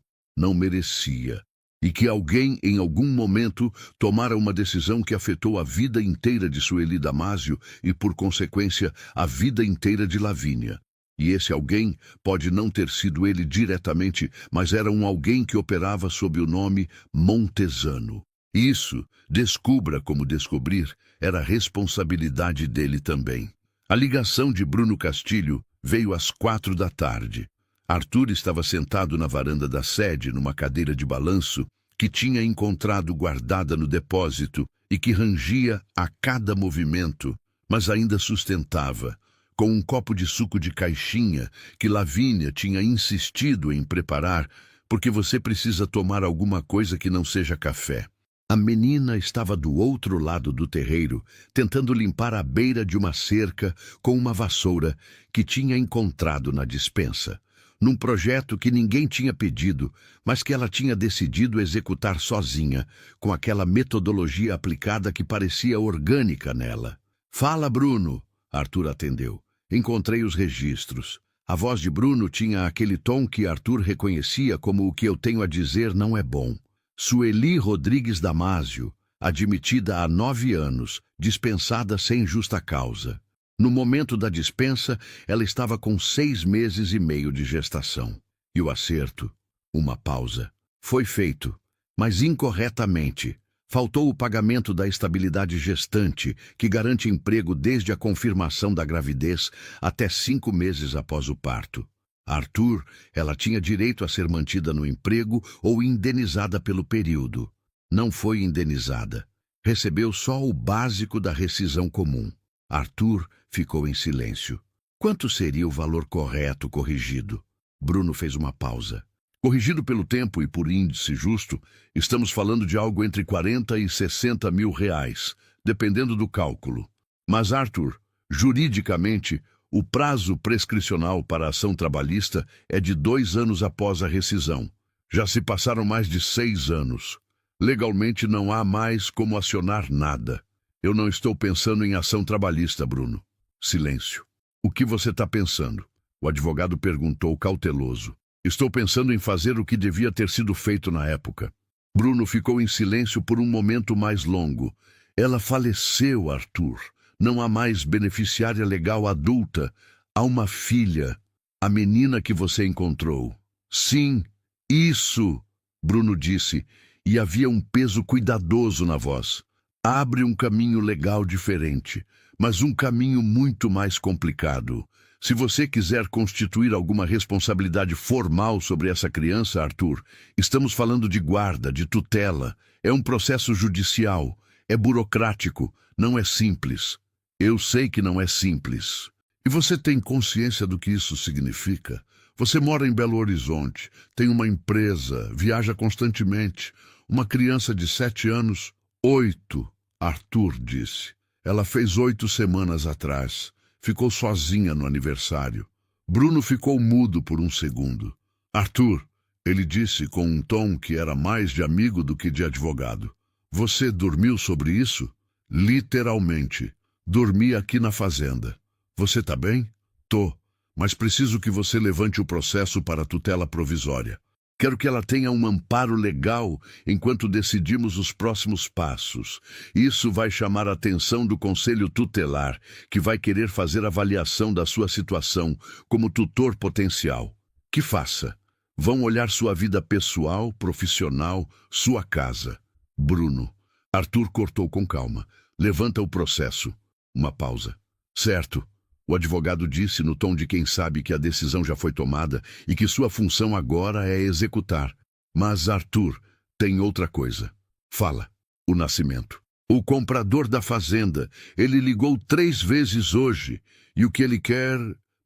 merecia. E que alguém, em algum momento, tomara uma decisão que afetou a vida inteira de Sueli Damásio e, por consequência, a vida inteira de Lavínia. E esse alguém pode não ter sido ele diretamente, mas era um alguém que operava sob o nome Montesano. Isso, descubra como descobrir, era responsabilidade dele também. A ligação de Bruno Castilho veio às 4 da tarde. Arthur estava sentado na varanda da sede, numa cadeira de balanço, que tinha encontrado guardada no depósito e que rangia a cada movimento, mas ainda sustentava, com um copo de suco de caixinha que Lavínia tinha insistido em preparar, porque você precisa tomar alguma coisa que não seja café. A menina estava do outro lado do terreiro, tentando limpar a beira de uma cerca com uma vassoura que tinha encontrado na despensa, num projeto que ninguém tinha pedido, mas que ela tinha decidido executar sozinha, com aquela metodologia aplicada que parecia orgânica nela. Fala, Bruno, Arthur atendeu. Encontrei os registros. A voz de Bruno tinha aquele tom que Arthur reconhecia como o que eu tenho a dizer não é bom. Sueli Rodrigues Damásio, admitida há 9 anos, dispensada sem justa causa. No momento da dispensa, ela estava com 6 meses e meio de gestação. E o acerto, uma pausa, foi feito, mas incorretamente. Faltou o pagamento da estabilidade gestante, que garante emprego desde a confirmação da gravidez até 5 meses após o parto. Arthur, ela tinha direito a ser mantida no emprego ou indenizada pelo período. Não foi indenizada. Recebeu só o básico da rescisão comum. Arthur ficou em silêncio. Quanto seria o valor correto corrigido? Bruno fez uma pausa. Corrigido pelo tempo e por índice justo, estamos falando de algo entre 40 e 60 mil reais, dependendo do cálculo. Mas, Arthur, juridicamente, o prazo prescricional para a ação trabalhista é de 2 anos após a rescisão. Já se passaram mais de 6 anos. Legalmente não há mais como acionar nada. Eu não estou pensando em ação trabalhista, Bruno. Silêncio. O que você está pensando? O advogado perguntou cauteloso. Estou pensando em fazer o que devia ter sido feito na época. Bruno ficou em silêncio por um momento mais longo. Ela faleceu, Arthur. Não há mais beneficiária legal adulta. Há uma filha, a menina que você encontrou. Sim, isso, Bruno disse, e havia um peso cuidadoso na voz. Abre um caminho legal diferente, mas um caminho muito mais complicado. Se você quiser constituir alguma responsabilidade formal sobre essa criança, Arthur, estamos falando de guarda, de tutela. É um processo judicial, é burocrático, não é simples. Eu sei que não é simples. E você tem consciência do que isso significa? Você mora em Belo Horizonte, tem uma empresa, viaja constantemente. Uma criança de 7 anos, 8, Arthur disse. Ela fez 8 semanas atrás. Ficou sozinha no aniversário. Bruno ficou mudo por um segundo. Arthur, ele disse com um tom que era mais de amigo do que de advogado. Você dormiu sobre isso? Literalmente. Dormi aqui na fazenda. Você tá bem? Tô, mas preciso que você levante o processo para a tutela provisória. Quero que ela tenha um amparo legal enquanto decidimos os próximos passos. Isso vai chamar a atenção do Conselho Tutelar, que vai querer fazer avaliação da sua situação como tutor potencial. Que faça. Vão olhar sua vida pessoal, profissional, sua casa. Bruno. Arthur cortou com calma. Levanta o processo. Uma pausa. Certo. O advogado disse no tom de quem sabe que a decisão já foi tomada e que sua função agora é executar. Mas Arthur tem outra coisa. Fala. O Nascimento. O comprador da fazenda. Ele ligou 3 vezes hoje. E o que ele quer?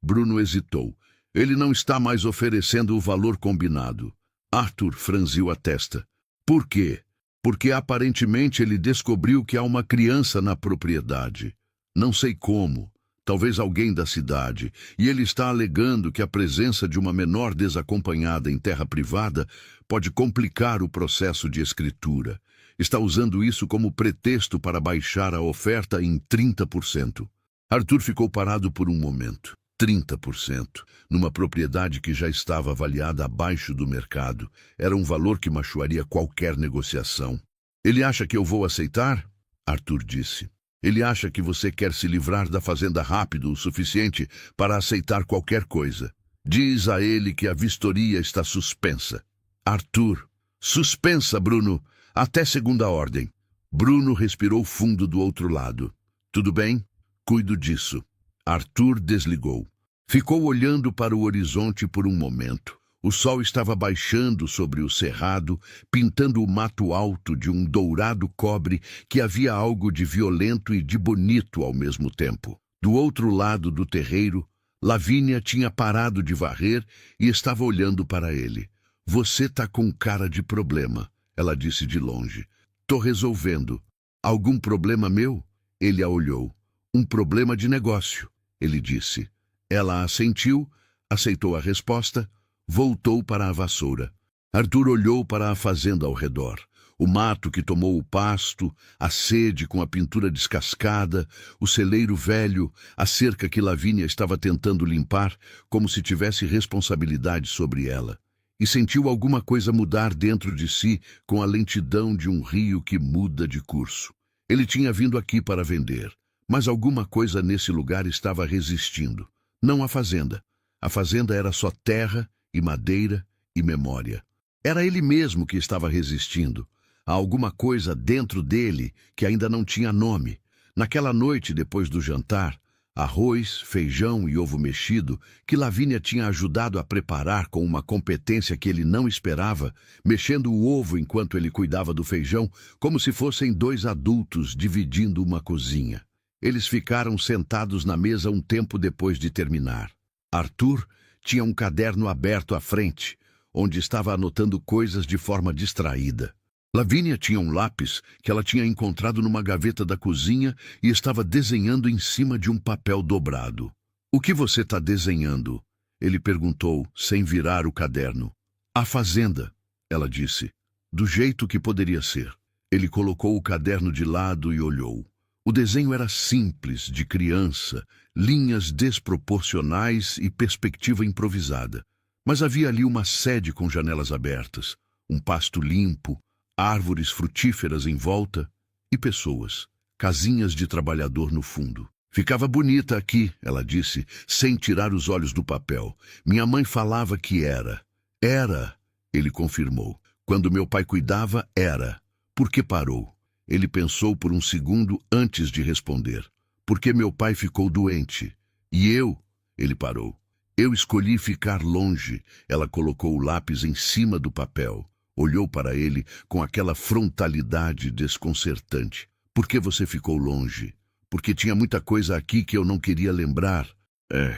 Bruno hesitou. Ele não está mais oferecendo o valor combinado. Arthur franziu a testa. Por quê? Porque aparentemente ele descobriu que há uma criança na propriedade. Não sei como. Talvez alguém da cidade, e ele está alegando que a presença de uma menor desacompanhada em terra privada pode complicar o processo de escritura. Está usando isso como pretexto para baixar a oferta em 30%. Arthur ficou parado por um momento. 30%, numa propriedade que já estava avaliada abaixo do mercado. Era um valor que machuaria qualquer negociação. Ele acha que eu vou aceitar? Arthur disse. Ele acha que você quer se livrar da fazenda rápido o suficiente para aceitar qualquer coisa. Diz a ele que a vistoria está suspensa. Arthur. Suspensa, Bruno. Até segunda ordem. Bruno respirou fundo do outro lado. Tudo bem? Cuido disso. Arthur desligou. Ficou olhando para o horizonte por um momento. O sol estava baixando sobre o cerrado, pintando o mato alto de um dourado cobre que havia algo de violento e de bonito ao mesmo tempo. Do outro lado do terreiro, Lavínia tinha parado de varrer e estava olhando para ele. Você tá com cara de problema, ela disse de longe. Tô resolvendo. Algum problema meu? Ele a olhou. Um problema de negócio, ele disse. Ela assentiu, aceitou a resposta. Voltou para a vassoura. Arthur olhou para a fazenda ao redor. O mato que tomou o pasto, a sede com a pintura descascada, o celeiro velho, a cerca que Lavínia estava tentando limpar, como se tivesse responsabilidade sobre ela. E sentiu alguma coisa mudar dentro de si com a lentidão de um rio que muda de curso. Ele tinha vindo aqui para vender, mas alguma coisa nesse lugar estava resistindo. Não a fazenda. A fazenda era só terra e madeira e memória. Era ele mesmo que estava resistindo. Há alguma coisa dentro dele que ainda não tinha nome. Naquela noite, depois do jantar, arroz, feijão e ovo mexido, que Lavínia tinha ajudado a preparar com uma competência que ele não esperava, mexendo o ovo enquanto ele cuidava do feijão, como se fossem 2 adultos dividindo uma cozinha. Eles ficaram sentados na mesa um tempo depois de terminar. Arthur tinha um caderno aberto à frente, onde estava anotando coisas de forma distraída. Lavínia tinha um lápis que ela tinha encontrado numa gaveta da cozinha e estava desenhando em cima de um papel dobrado. O que você está desenhando? Ele perguntou, sem virar o caderno. A fazenda, ela disse, do jeito que poderia ser. Ele colocou o caderno de lado e olhou. O desenho era simples, de criança, linhas desproporcionais e perspectiva improvisada. Mas havia ali uma sede com janelas abertas, um pasto limpo, árvores frutíferas em volta e pessoas, casinhas de trabalhador no fundo. Ficava bonita aqui, ela disse, sem tirar os olhos do papel. Minha mãe falava que era. Era, ele confirmou. Quando meu pai cuidava, era. Por que parou? Ele pensou por um segundo antes de responder. Porque meu pai ficou doente. E eu? Ele parou. Eu escolhi ficar longe. Ela colocou o lápis em cima do papel. Olhou para ele com aquela frontalidade desconcertante. Por que você ficou longe? Porque tinha muita coisa aqui que eu não queria lembrar.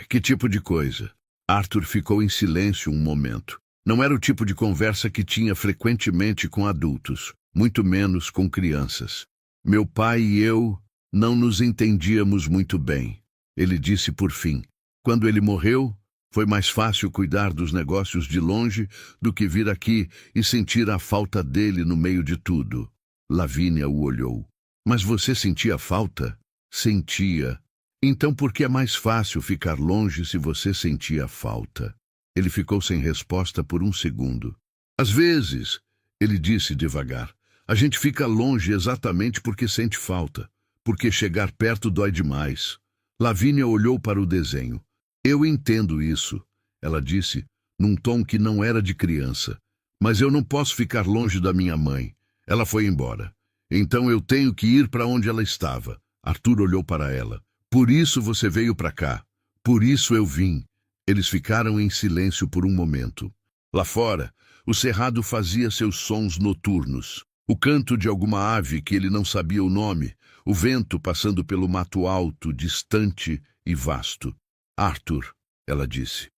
Que tipo de coisa? Arthur ficou em silêncio um momento. Não era o tipo de conversa que tinha frequentemente com adultos, muito menos com crianças. Meu pai e eu não nos entendíamos muito bem. Ele disse por fim. Quando ele morreu, foi mais fácil cuidar dos negócios de longe do que vir aqui e sentir a falta dele no meio de tudo. Lavínia o olhou. Mas você sentia falta? Sentia. Então por que é mais fácil ficar longe se você sentia falta? Ele ficou sem resposta por um segundo. Às vezes, ele disse devagar, a gente fica longe exatamente porque sente falta, porque chegar perto dói demais. Lavínia olhou para o desenho. Eu entendo isso, ela disse, num tom que não era de criança. Mas eu não posso ficar longe da minha mãe. Ela foi embora. Então eu tenho que ir para onde ela estava. Arthur olhou para ela. Por isso você veio para cá. Por isso eu vim. Eles ficaram em silêncio por um momento. Lá fora, o cerrado fazia seus sons noturnos. O canto de alguma ave que ele não sabia o nome, o vento passando pelo mato alto, distante e vasto. Arthur, ela disse.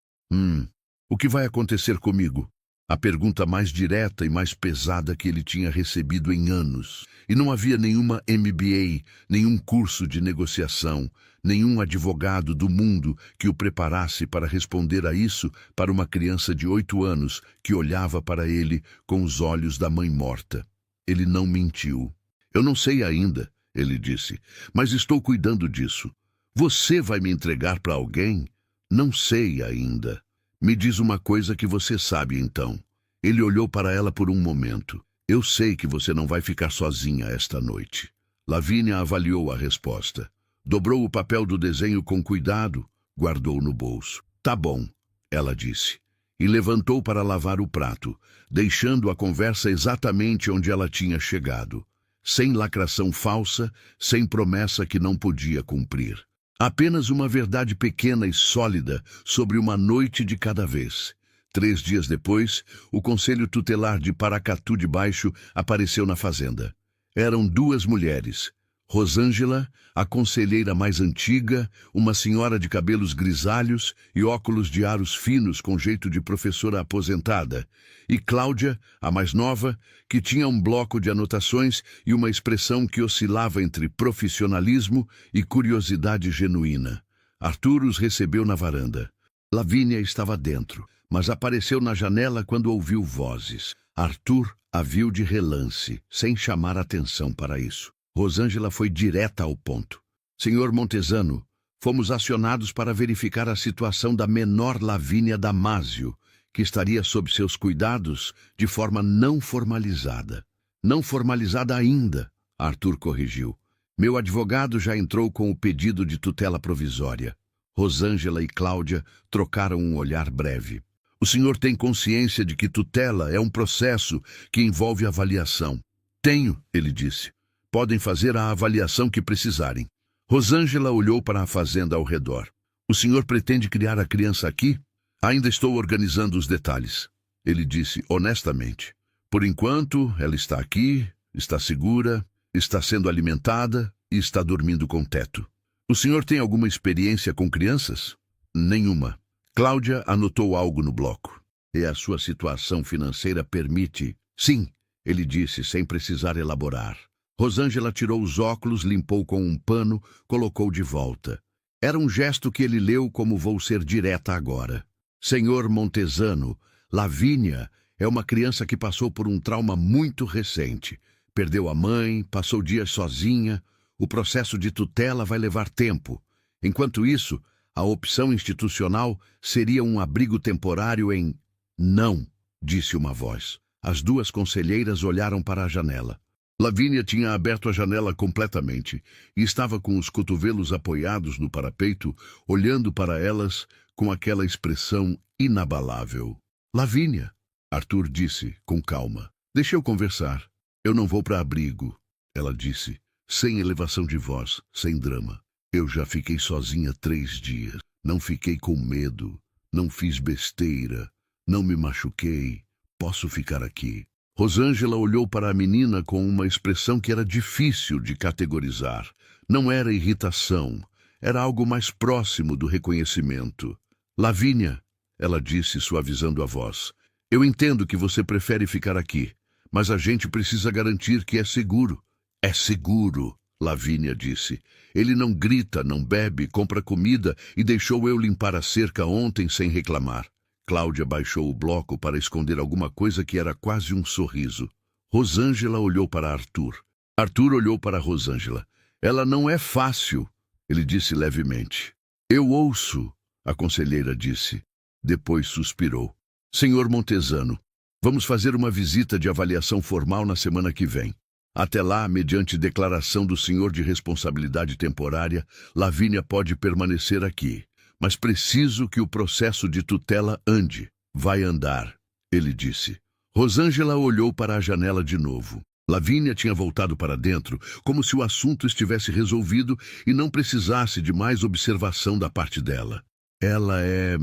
O que vai acontecer comigo? A pergunta mais direta e mais pesada que ele tinha recebido em anos. E não havia nenhuma MBA, nenhum curso de negociação, nenhum advogado do mundo que o preparasse para responder a isso para uma criança de 8 anos que olhava para ele com os olhos da mãe morta. Ele não mentiu. Eu não sei ainda, ele disse, mas estou cuidando disso. Você vai me entregar para alguém? Não sei ainda. Me diz uma coisa que você sabe, então. Ele olhou para ela por um momento. Eu sei que você não vai ficar sozinha esta noite. Lavínia avaliou a resposta. Dobrou o papel do desenho com cuidado, guardou no bolso. Tá bom, ela disse. E levantou para lavar o prato, deixando a conversa exatamente onde ela tinha chegado. Sem lacração falsa, sem promessa que não podia cumprir. Apenas uma verdade pequena e sólida sobre uma noite de cada vez. 3 dias depois, o Conselho Tutelar de Paracatu de Baixo apareceu na fazenda. Eram 2 mulheres. Rosângela, a conselheira mais antiga, uma senhora de cabelos grisalhos e óculos de aros finos com jeito de professora aposentada, e Cláudia, a mais nova, que tinha um bloco de anotações e uma expressão que oscilava entre profissionalismo e curiosidade genuína. Arthur os recebeu na varanda. Lavínia estava dentro, mas apareceu na janela quando ouviu vozes. Arthur a viu de relance, sem chamar atenção para isso. Rosângela foi direta ao ponto. Senhor Montesano, fomos acionados para verificar a situação da menor Lavínia Damásio, que estaria sob seus cuidados de forma não formalizada. Não formalizada ainda, Arthur corrigiu. Meu advogado já entrou com o pedido de tutela provisória. Rosângela e Cláudia trocaram um olhar breve. O senhor tem consciência de que tutela é um processo que envolve avaliação? Tenho, ele disse. Podem fazer a avaliação que precisarem. Rosângela olhou para a fazenda ao redor. O senhor pretende criar a criança aqui? Ainda estou organizando os detalhes. Ele disse honestamente. Por enquanto, ela está aqui, está segura, está sendo alimentada e está dormindo com teto. O senhor tem alguma experiência com crianças? Nenhuma. Cláudia anotou algo no bloco. E a sua situação financeira permite? Sim, ele disse sem precisar elaborar. Rosângela tirou os óculos, limpou com um pano, colocou de volta. Era um gesto que ele leu como vou ser direta agora. Senhor Montesano, Lavínia é uma criança que passou por um trauma muito recente. Perdeu a mãe, passou dias sozinha. O processo de tutela vai levar tempo. Enquanto isso, a opção institucional seria um abrigo temporário em... Não, disse uma voz. As 2 conselheiras olharam para a janela. Lavínia tinha aberto a janela completamente e estava com os cotovelos apoiados no parapeito, olhando para elas com aquela expressão inabalável. Lavínia, Arthur disse com calma. Deixa eu conversar. Eu não vou para abrigo, ela disse, sem elevação de voz, sem drama. Eu já fiquei sozinha 3 dias. Não fiquei com medo. Não fiz besteira. Não me machuquei. Posso ficar aqui. Rosângela olhou para a menina com uma expressão que era difícil de categorizar. Não era irritação. Era algo mais próximo do reconhecimento. Lavínia, ela disse, suavizando a voz. Eu entendo que você prefere ficar aqui, mas a gente precisa garantir que é seguro. É seguro, Lavínia disse. Ele não grita, não bebe, compra comida e deixou eu limpar a cerca ontem sem reclamar. Cláudia baixou o bloco para esconder alguma coisa que era quase um sorriso. Rosângela olhou para Arthur. Arthur olhou para Rosângela. Ela não é fácil, ele disse levemente. Eu ouço, a conselheira disse. Depois suspirou. Senhor Montesano, vamos fazer uma visita de avaliação formal na semana que vem. Até lá, mediante declaração do senhor de responsabilidade temporária, Lavínia pode permanecer aqui. Mas preciso que o processo de tutela ande. Vai andar, ele disse. Rosângela olhou para a janela de novo. Lavínia tinha voltado para dentro, como se o assunto estivesse resolvido e não precisasse de mais observação da parte dela. Ela é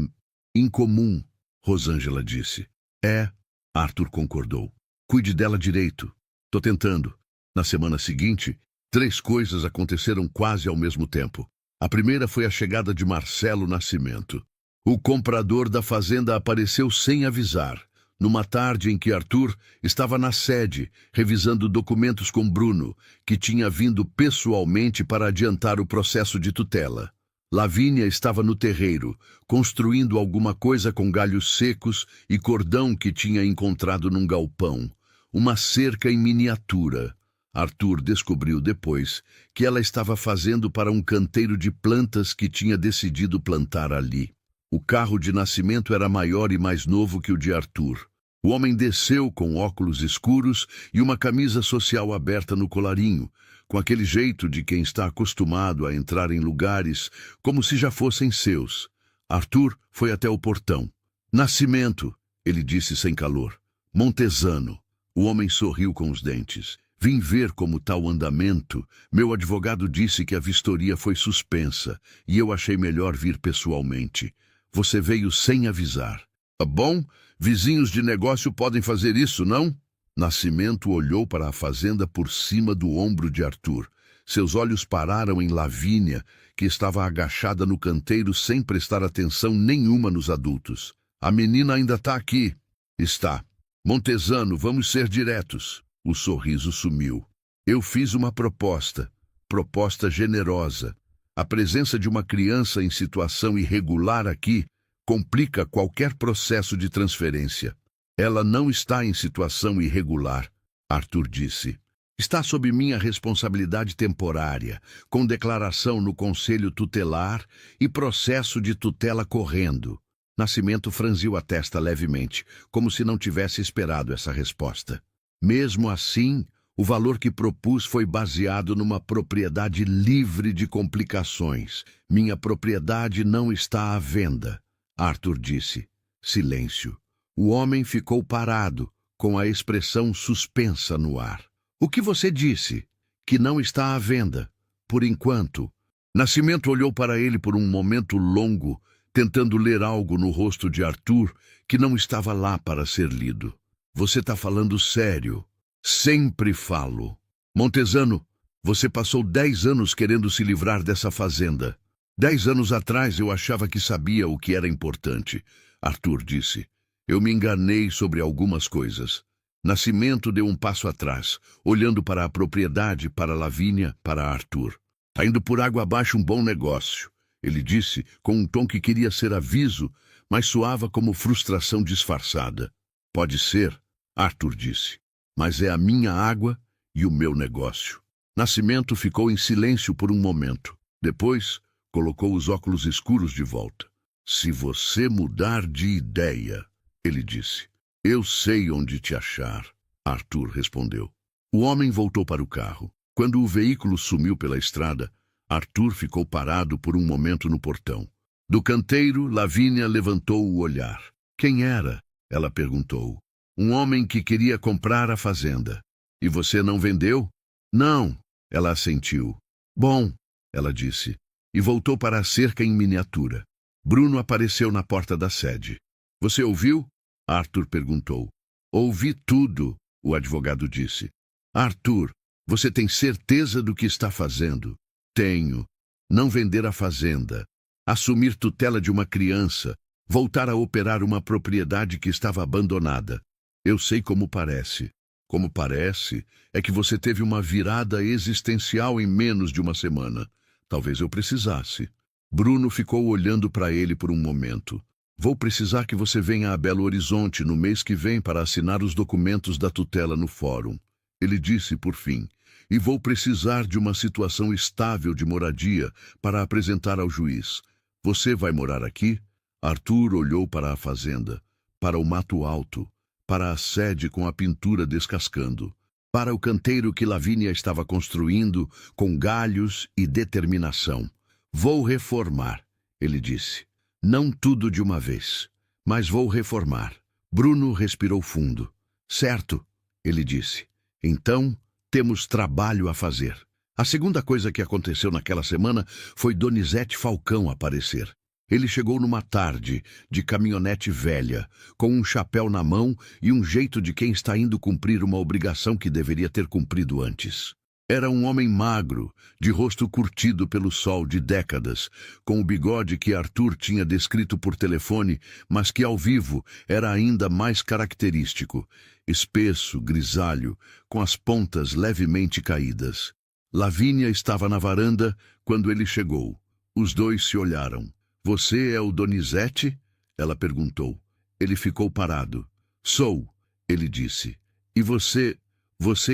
incomum, Rosângela disse. É, Arthur concordou. Cuide dela direito. Tô tentando. Na semana seguinte, 3 coisas aconteceram quase ao mesmo tempo. A primeira foi a chegada de Marcelo Nascimento. O comprador da fazenda apareceu sem avisar, numa tarde em que Arthur estava na sede, revisando documentos com Bruno, que tinha vindo pessoalmente para adiantar o processo de tutela. Lavínia estava no terreiro, construindo alguma coisa com galhos secos e cordão que tinha encontrado num galpão. Uma cerca em miniatura. Arthur descobriu depois que ela estava fazendo para um canteiro de plantas que tinha decidido plantar ali. O carro de Nascimento era maior e mais novo que o de Arthur. O homem desceu com óculos escuros e uma camisa social aberta no colarinho, com aquele jeito de quem está acostumado a entrar em lugares como se já fossem seus. Arthur foi até o portão. Nascimento, ele disse sem calor. Montesano. O homem sorriu com os dentes. Vim ver como está o andamento. Meu advogado disse que a vistoria foi suspensa e eu achei melhor vir pessoalmente. Você veio sem avisar. Tá bom? Vizinhos de negócio podem fazer isso, não? Nascimento olhou para a fazenda por cima do ombro de Arthur. Seus olhos pararam em Lavínia, que estava agachada no canteiro sem prestar atenção nenhuma nos adultos. A menina ainda está aqui. Está. Montesano, vamos ser diretos. O sorriso sumiu. Eu fiz uma proposta. Proposta generosa. A presença de uma criança em situação irregular aqui complica qualquer processo de transferência. Ela não está em situação irregular, Arthur disse. Está sob minha responsabilidade temporária, com declaração no Conselho Tutelar e processo de tutela correndo. Nascimento franziu a testa levemente, como se não tivesse esperado essa resposta. Mesmo assim, o valor que propus foi baseado numa propriedade livre de complicações. Minha propriedade não está à venda, Arthur disse. Silêncio. O homem ficou parado, com a expressão suspensa no ar. O que você disse? Que não está à venda. Por enquanto. Nascimento olhou para ele por um momento longo, tentando ler algo no rosto de Arthur que não estava lá para ser lido. Você está falando sério. Sempre falo. Montesano, você passou 10 anos querendo se livrar dessa fazenda. 10 anos atrás eu achava que sabia o que era importante, Arthur disse. Eu me enganei sobre algumas coisas. Nascimento deu um passo atrás, olhando para a propriedade, para Lavínia, para Arthur. Tá indo por água abaixo um bom negócio, ele disse, com um tom que queria ser aviso, mas soava como frustração disfarçada. Pode ser, Arthur disse, mas é a minha água e o meu negócio. Nascimento ficou em silêncio por um momento. Depois, colocou os óculos escuros de volta. Se você mudar de ideia, ele disse. Eu sei onde te achar, Arthur respondeu. O homem voltou para o carro. Quando o veículo sumiu pela estrada, Arthur ficou parado por um momento no portão. Do canteiro, Lavínia levantou o olhar. Quem era? Ela perguntou. Um homem que queria comprar a fazenda. E você não vendeu? Não, ela assentiu. Bom, ela disse, e voltou para a cerca em miniatura. Bruno apareceu na porta da sede. Você ouviu? Arthur perguntou. Ouvi tudo, o advogado disse. Arthur, você tem certeza do que está fazendo? Tenho. Não vender a fazenda. Assumir tutela de uma criança. Voltar a operar uma propriedade que estava abandonada. Eu sei como parece. Como parece é que você teve uma virada existencial em menos de uma semana. Talvez eu precisasse. Bruno ficou olhando para ele por um momento. Vou precisar que você venha a Belo Horizonte no mês que vem para assinar os documentos da tutela no fórum. Ele disse, por fim, e vou precisar de uma situação estável de moradia para apresentar ao juiz. Você vai morar aqui? Arthur olhou para a fazenda, para o mato alto, para a sede com a pintura descascando, para o canteiro que Lavínia estava construindo com galhos e determinação. Vou reformar, ele disse. Não tudo de uma vez, mas vou reformar. Bruno respirou fundo. Certo, ele disse. Então, temos trabalho a fazer. A segunda coisa que aconteceu naquela semana foi Donizete Falcão aparecer. Ele chegou numa tarde, de caminhonete velha, com um chapéu na mão e um jeito de quem está indo cumprir uma obrigação que deveria ter cumprido antes. Era um homem magro, de rosto curtido pelo sol de décadas, com o bigode que Arthur tinha descrito por telefone, mas que ao vivo era ainda mais característico, espesso, grisalho, com as pontas levemente caídas. Lavínia estava na varanda quando ele chegou. Os dois se olharam. "Você é o Donizete?" ela perguntou. Ele ficou parado. "Sou", ele disse. "E você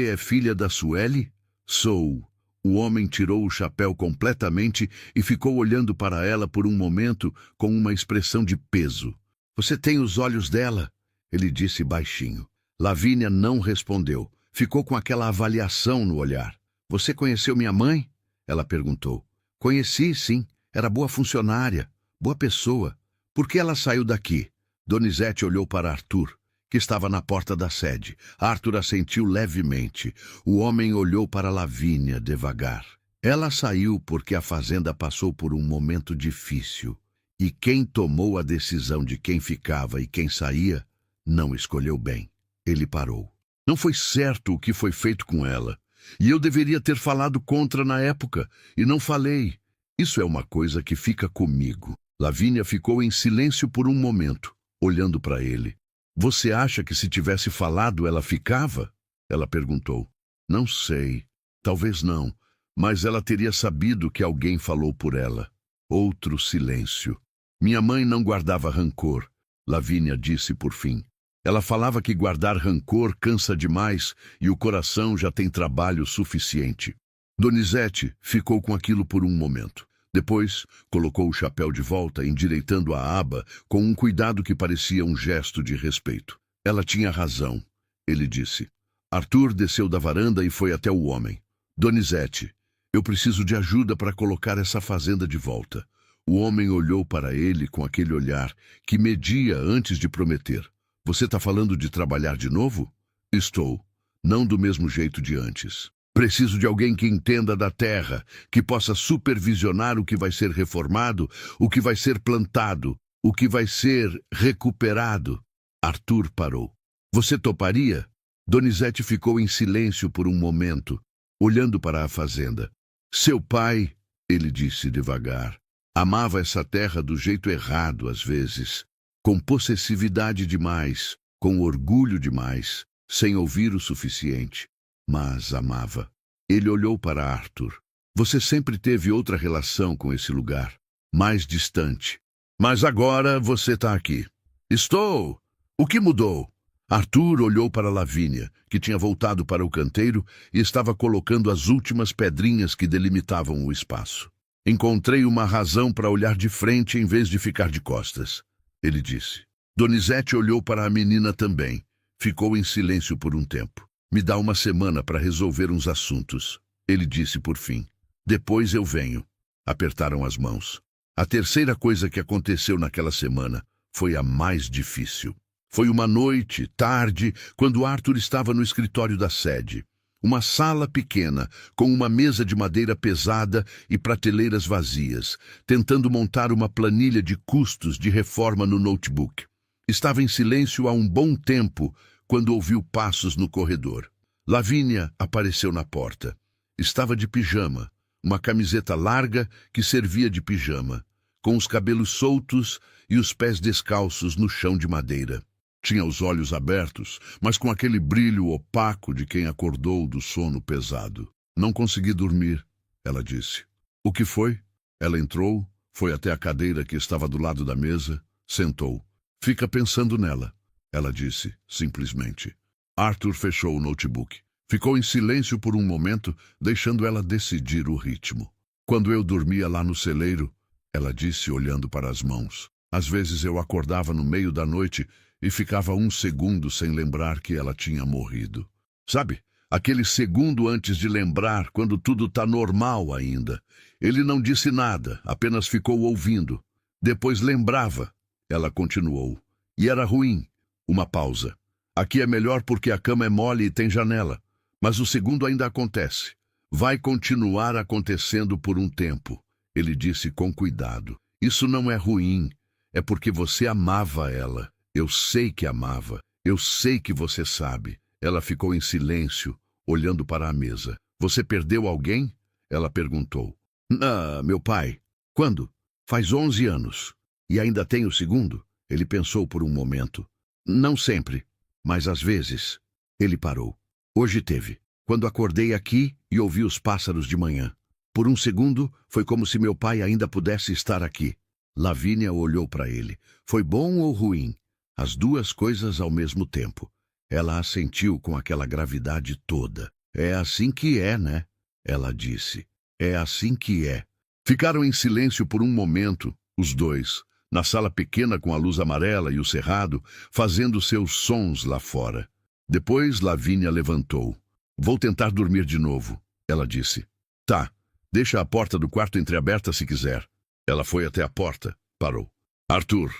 é filha da Sueli?" "Sou." O homem tirou o chapéu completamente e ficou olhando para ela por um momento com uma expressão de peso. "Você tem os olhos dela?" ele disse baixinho. Lavínia não respondeu. Ficou com aquela avaliação no olhar. "Você conheceu minha mãe?" ela perguntou. "Conheci, sim. Era boa funcionária. Boa pessoa. Por que ela saiu daqui?" Donizete olhou para Arthur, que estava na porta da sede. Arthur assentiu levemente. O homem olhou para Lavínia devagar. "Ela saiu porque a fazenda passou por um momento difícil. E quem tomou a decisão de quem ficava e quem saía, não escolheu bem." Ele parou. "Não foi certo o que foi feito com ela. E eu deveria ter falado contra na época, e não falei. Isso é uma coisa que fica comigo." Lavínia ficou em silêncio por um momento, olhando para ele. "Você acha que se tivesse falado ela ficava?" ela perguntou. "Não sei. Talvez não. Mas ela teria sabido que alguém falou por ela." Outro silêncio. "Minha mãe não guardava rancor", Lavínia disse por fim. "Ela falava que guardar rancor cansa demais e o coração já tem trabalho suficiente." Donizete ficou com aquilo por um momento. Depois, colocou o chapéu de volta, endireitando a aba, com um cuidado que parecia um gesto de respeito. "Ela tinha razão", ele disse. Arthur desceu da varanda e foi até o homem. "Donizete, eu preciso de ajuda para colocar essa fazenda de volta." O homem olhou para ele com aquele olhar que media antes de prometer. "Você está falando de trabalhar de novo?" "Estou. Não do mesmo jeito de antes. Preciso de alguém que entenda da terra, que possa supervisionar o que vai ser reformado, o que vai ser plantado, o que vai ser recuperado." Arthur parou. "Você toparia?" Donizete ficou em silêncio por um momento, olhando para a fazenda. "Seu pai", ele disse devagar, "amava essa terra do jeito errado às vezes, com possessividade demais, com orgulho demais, sem ouvir o suficiente. Mas amava." Ele olhou para Arthur. "Você sempre teve outra relação com esse lugar, mais distante. Mas agora você está aqui." "Estou. O que mudou?" Arthur olhou para Lavínia, que tinha voltado para o canteiro e estava colocando as últimas pedrinhas que delimitavam o espaço. "Encontrei uma razão para olhar de frente em vez de ficar de costas", ele disse. Donizete olhou para a menina também. Ficou em silêncio por um tempo. "Me dá uma semana para resolver uns assuntos", ele disse por fim. "Depois eu venho." Apertaram as mãos. A terceira coisa que aconteceu naquela semana foi a mais difícil. Foi uma noite, tarde, quando Arthur estava no escritório da sede. Uma sala pequena, com uma mesa de madeira pesada e prateleiras vazias, tentando montar uma planilha de custos de reforma no notebook. Estava em silêncio há um bom tempo, quando ouviu passos no corredor. Lavínia apareceu na porta. Estava de pijama, uma camiseta larga que servia de pijama, com os cabelos soltos e os pés descalços no chão de madeira. Tinha os olhos abertos, mas com aquele brilho opaco de quem acordou do sono pesado. "Não consegui dormir", ela disse. "O que foi?" Ela entrou, foi até a cadeira que estava do lado da mesa, sentou. "Fica pensando nela", ela disse, simplesmente. Arthur fechou o notebook. Ficou em silêncio por um momento, deixando ela decidir o ritmo. "Quando eu dormia lá no celeiro", ela disse, olhando para as mãos, "às vezes eu acordava no meio da noite e ficava um segundo sem lembrar que ela tinha morrido. Sabe, aquele segundo antes de lembrar, quando tudo tá normal ainda." Ele não disse nada, apenas ficou ouvindo. "Depois lembrava", ela continuou. "E era ruim." Uma pausa. "Aqui é melhor porque a cama é mole e tem janela. Mas o segundo ainda acontece. Vai continuar acontecendo por um tempo", ele disse com cuidado. Isso não é ruim. É porque você amava ela. Eu sei que amava. Eu sei que você sabe. Ela ficou em silêncio, olhando para a mesa. Você perdeu alguém? Ela perguntou. Ah, meu pai. Quando? Faz 11 anos. E ainda tem o segundo? Ele pensou por um momento. Não sempre, mas às vezes. Ele parou. Hoje teve. Quando acordei aqui e ouvi os pássaros de manhã. Por um segundo, foi como se meu pai ainda pudesse estar aqui. Lavínia olhou para ele. Foi bom ou ruim? As duas coisas ao mesmo tempo. Ela assentiu com aquela gravidade toda. É assim que é, né? Ela disse. É assim que é. Ficaram em silêncio por um momento, os dois, na sala pequena com a luz amarela e o cerrado, fazendo seus sons lá fora. Depois Lavínia levantou. Vou tentar dormir de novo, ela disse. Tá, deixa a porta do quarto entreaberta se quiser. Ela foi até a porta, parou. Arthur,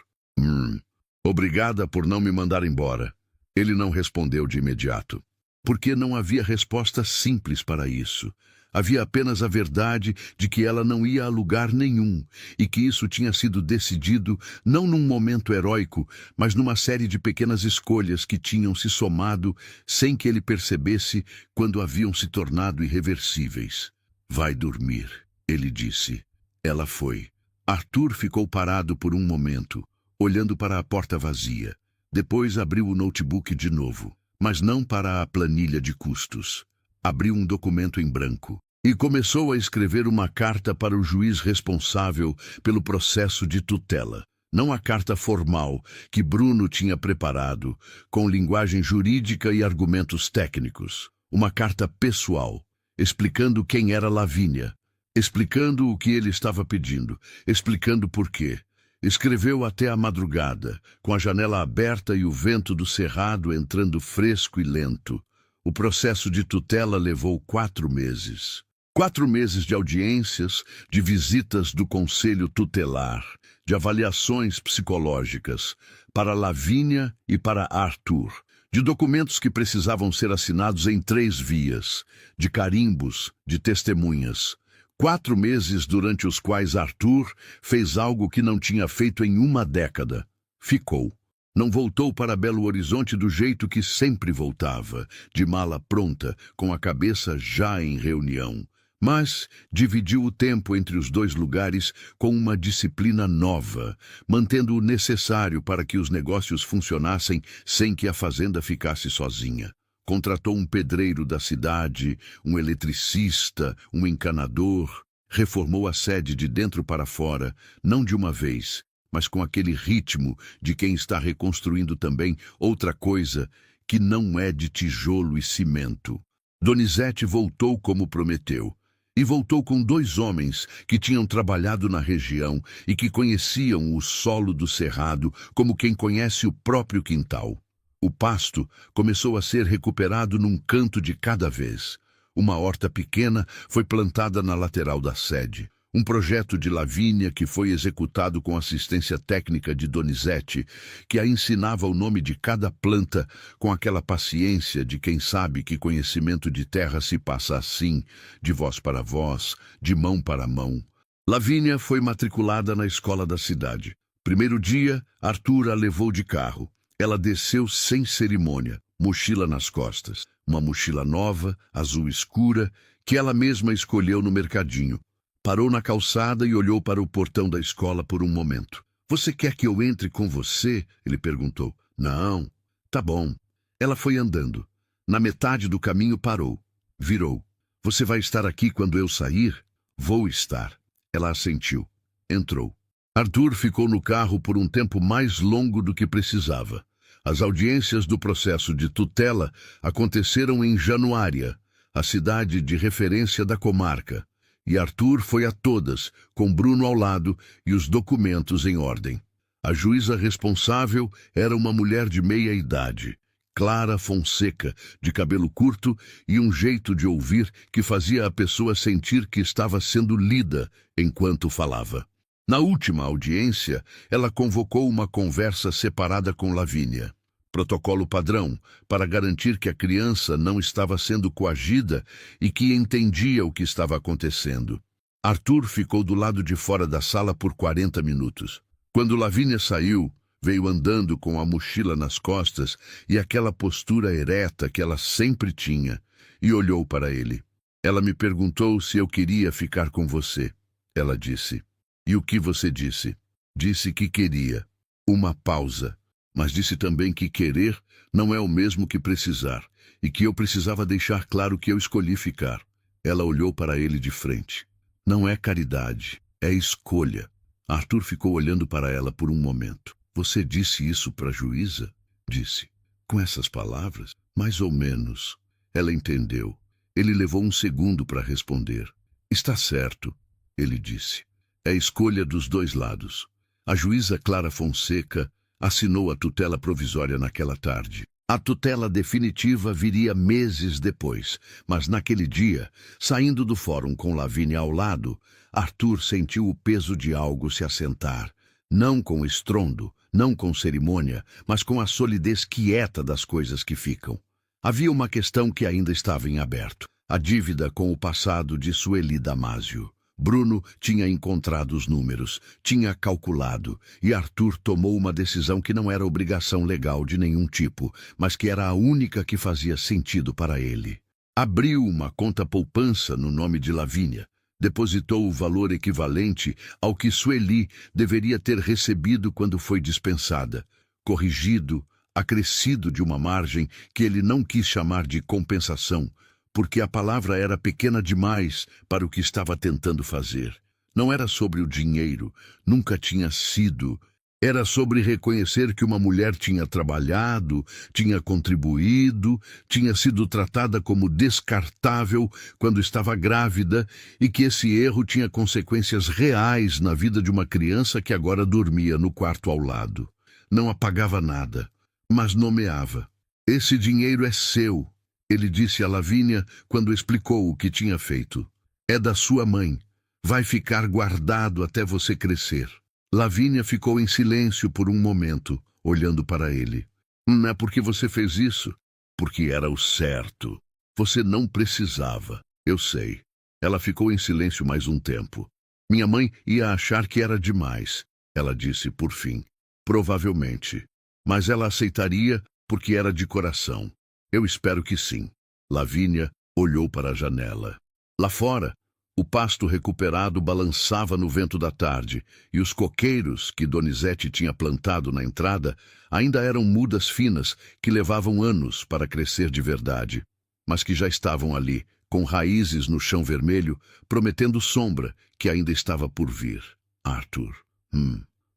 obrigada por não me mandar embora. Ele não respondeu de imediato. Porque não havia resposta simples para isso. Havia apenas a verdade de que ela não ia a lugar nenhum e que isso tinha sido decidido não num momento heróico, mas numa série de pequenas escolhas que tinham se somado sem que ele percebesse quando haviam se tornado irreversíveis. Vai dormir, ele disse. Ela foi. Arthur ficou parado por um momento, olhando para a porta vazia. Depois abriu o notebook de novo, mas não para a planilha de custos. Abriu um documento em branco e começou a escrever uma carta para o juiz responsável pelo processo de tutela. Não a carta formal que Bruno tinha preparado, com linguagem jurídica e argumentos técnicos. Uma carta pessoal, explicando quem era Lavínia, explicando o que ele estava pedindo, explicando por quê. Escreveu até a madrugada, com a janela aberta e o vento do cerrado entrando fresco e lento. O processo de tutela levou 4 meses. 4 meses de audiências, de visitas do conselho tutelar, de avaliações psicológicas, para Lavínia e para Arthur, de documentos que precisavam ser assinados em 3 vias, de carimbos, de testemunhas. 4 meses durante os quais Arthur fez algo que não tinha feito em uma década. Ficou. Não voltou para Belo Horizonte do jeito que sempre voltava, de mala pronta, com a cabeça já em reunião. Mas dividiu o tempo entre os 2 lugares com uma disciplina nova, mantendo o necessário para que os negócios funcionassem sem que a fazenda ficasse sozinha. Contratou um pedreiro da cidade, um eletricista, um encanador, reformou a sede de dentro para fora, não de uma vez, mas com aquele ritmo de quem está reconstruindo também outra coisa que não é de tijolo e cimento. Donizete voltou como prometeu, e voltou com 2 homens que tinham trabalhado na região e que conheciam o solo do cerrado como quem conhece o próprio quintal. O pasto começou a ser recuperado num canto de cada vez. Uma horta pequena foi plantada na lateral da sede. Um projeto de Lavínia que foi executado com assistência técnica de Donizete, que a ensinava o nome de cada planta com aquela paciência de quem sabe que conhecimento de terra se passa assim, de voz para voz, de mão para mão. Lavínia foi matriculada na escola da cidade. Primeiro dia, Arthur a levou de carro. Ela desceu sem cerimônia, mochila nas costas. Uma mochila nova, azul escura, que ela mesma escolheu no mercadinho. Parou na calçada e olhou para o portão da escola por um momento. Você quer que eu entre com você? Ele perguntou. Não. Tá bom. Ela foi andando. Na metade do caminho parou. Virou. Você vai estar aqui quando eu sair? Vou estar. Ela assentiu. Entrou. Arthur ficou no carro por um tempo mais longo do que precisava. As audiências do processo de tutela aconteceram em Januária, a cidade de referência da comarca. E Arthur foi a todas, com Bruno ao lado e os documentos em ordem. A juíza responsável era uma mulher de meia idade, Clara Fonseca, de cabelo curto e um jeito de ouvir que fazia a pessoa sentir que estava sendo lida enquanto falava. Na última audiência, ela convocou uma conversa separada com Lavínia. Protocolo padrão, para garantir que a criança não estava sendo coagida e que entendia o que estava acontecendo. Arthur ficou do lado de fora da sala por 40 minutos. Quando Lavínia saiu, veio andando com a mochila nas costas e aquela postura ereta que ela sempre tinha, e olhou para ele. Ela me perguntou se eu queria ficar com você. Ela disse. E o que você disse? Disse que queria. Uma pausa. Mas disse também que querer não é o mesmo que precisar, e que eu precisava deixar claro que eu escolhi ficar. Ela olhou para ele de frente. Não é caridade, é escolha. Arthur ficou olhando para ela por um momento. Você disse isso para a juíza? Disse. Com essas palavras? Mais ou menos. Ela entendeu. Ele levou um segundo para responder. Está certo, ele disse. É escolha dos dois lados. A juíza Clara Fonseca assinou a tutela provisória naquela tarde. A tutela definitiva viria meses depois, mas naquele dia, saindo do fórum com Lavínia ao lado, Arthur sentiu o peso de algo se assentar, não com estrondo, não com cerimônia, mas com a solidez quieta das coisas que ficam. Havia uma questão que ainda estava em aberto, a dívida com o passado de Sueli Damásio. Bruno tinha encontrado os números, tinha calculado, e Arthur tomou uma decisão que não era obrigação legal de nenhum tipo, mas que era a única que fazia sentido para ele. Abriu uma conta poupança no nome de Lavínia, depositou o valor equivalente ao que Sueli deveria ter recebido quando foi dispensada, corrigido, acrescido de uma margem que ele não quis chamar de compensação, porque a palavra era pequena demais para o que estava tentando fazer. Não era sobre o dinheiro, nunca tinha sido. Era sobre reconhecer que uma mulher tinha trabalhado, tinha contribuído, tinha sido tratada como descartável quando estava grávida e que esse erro tinha consequências reais na vida de uma criança que agora dormia no quarto ao lado. Não apagava nada, mas nomeava. Esse dinheiro é seu. Ele disse a Lavínia quando explicou o que tinha feito. É da sua mãe. Vai ficar guardado até você crescer. Lavínia ficou em silêncio por um momento, olhando para ele. Não é porque você fez isso, porque era o certo. Você não precisava. Eu sei. Ela ficou em silêncio mais um tempo. Minha mãe ia achar que era demais, ela disse por fim. Provavelmente. Mas ela aceitaria porque era de coração. Eu espero que sim. Lavínia olhou para a janela. Lá fora, o pasto recuperado balançava no vento da tarde, e os coqueiros que Donizete tinha plantado na entrada ainda eram mudas finas que levavam anos para crescer de verdade, mas que já estavam ali, com raízes no chão vermelho, prometendo sombra que ainda estava por vir. Arthur.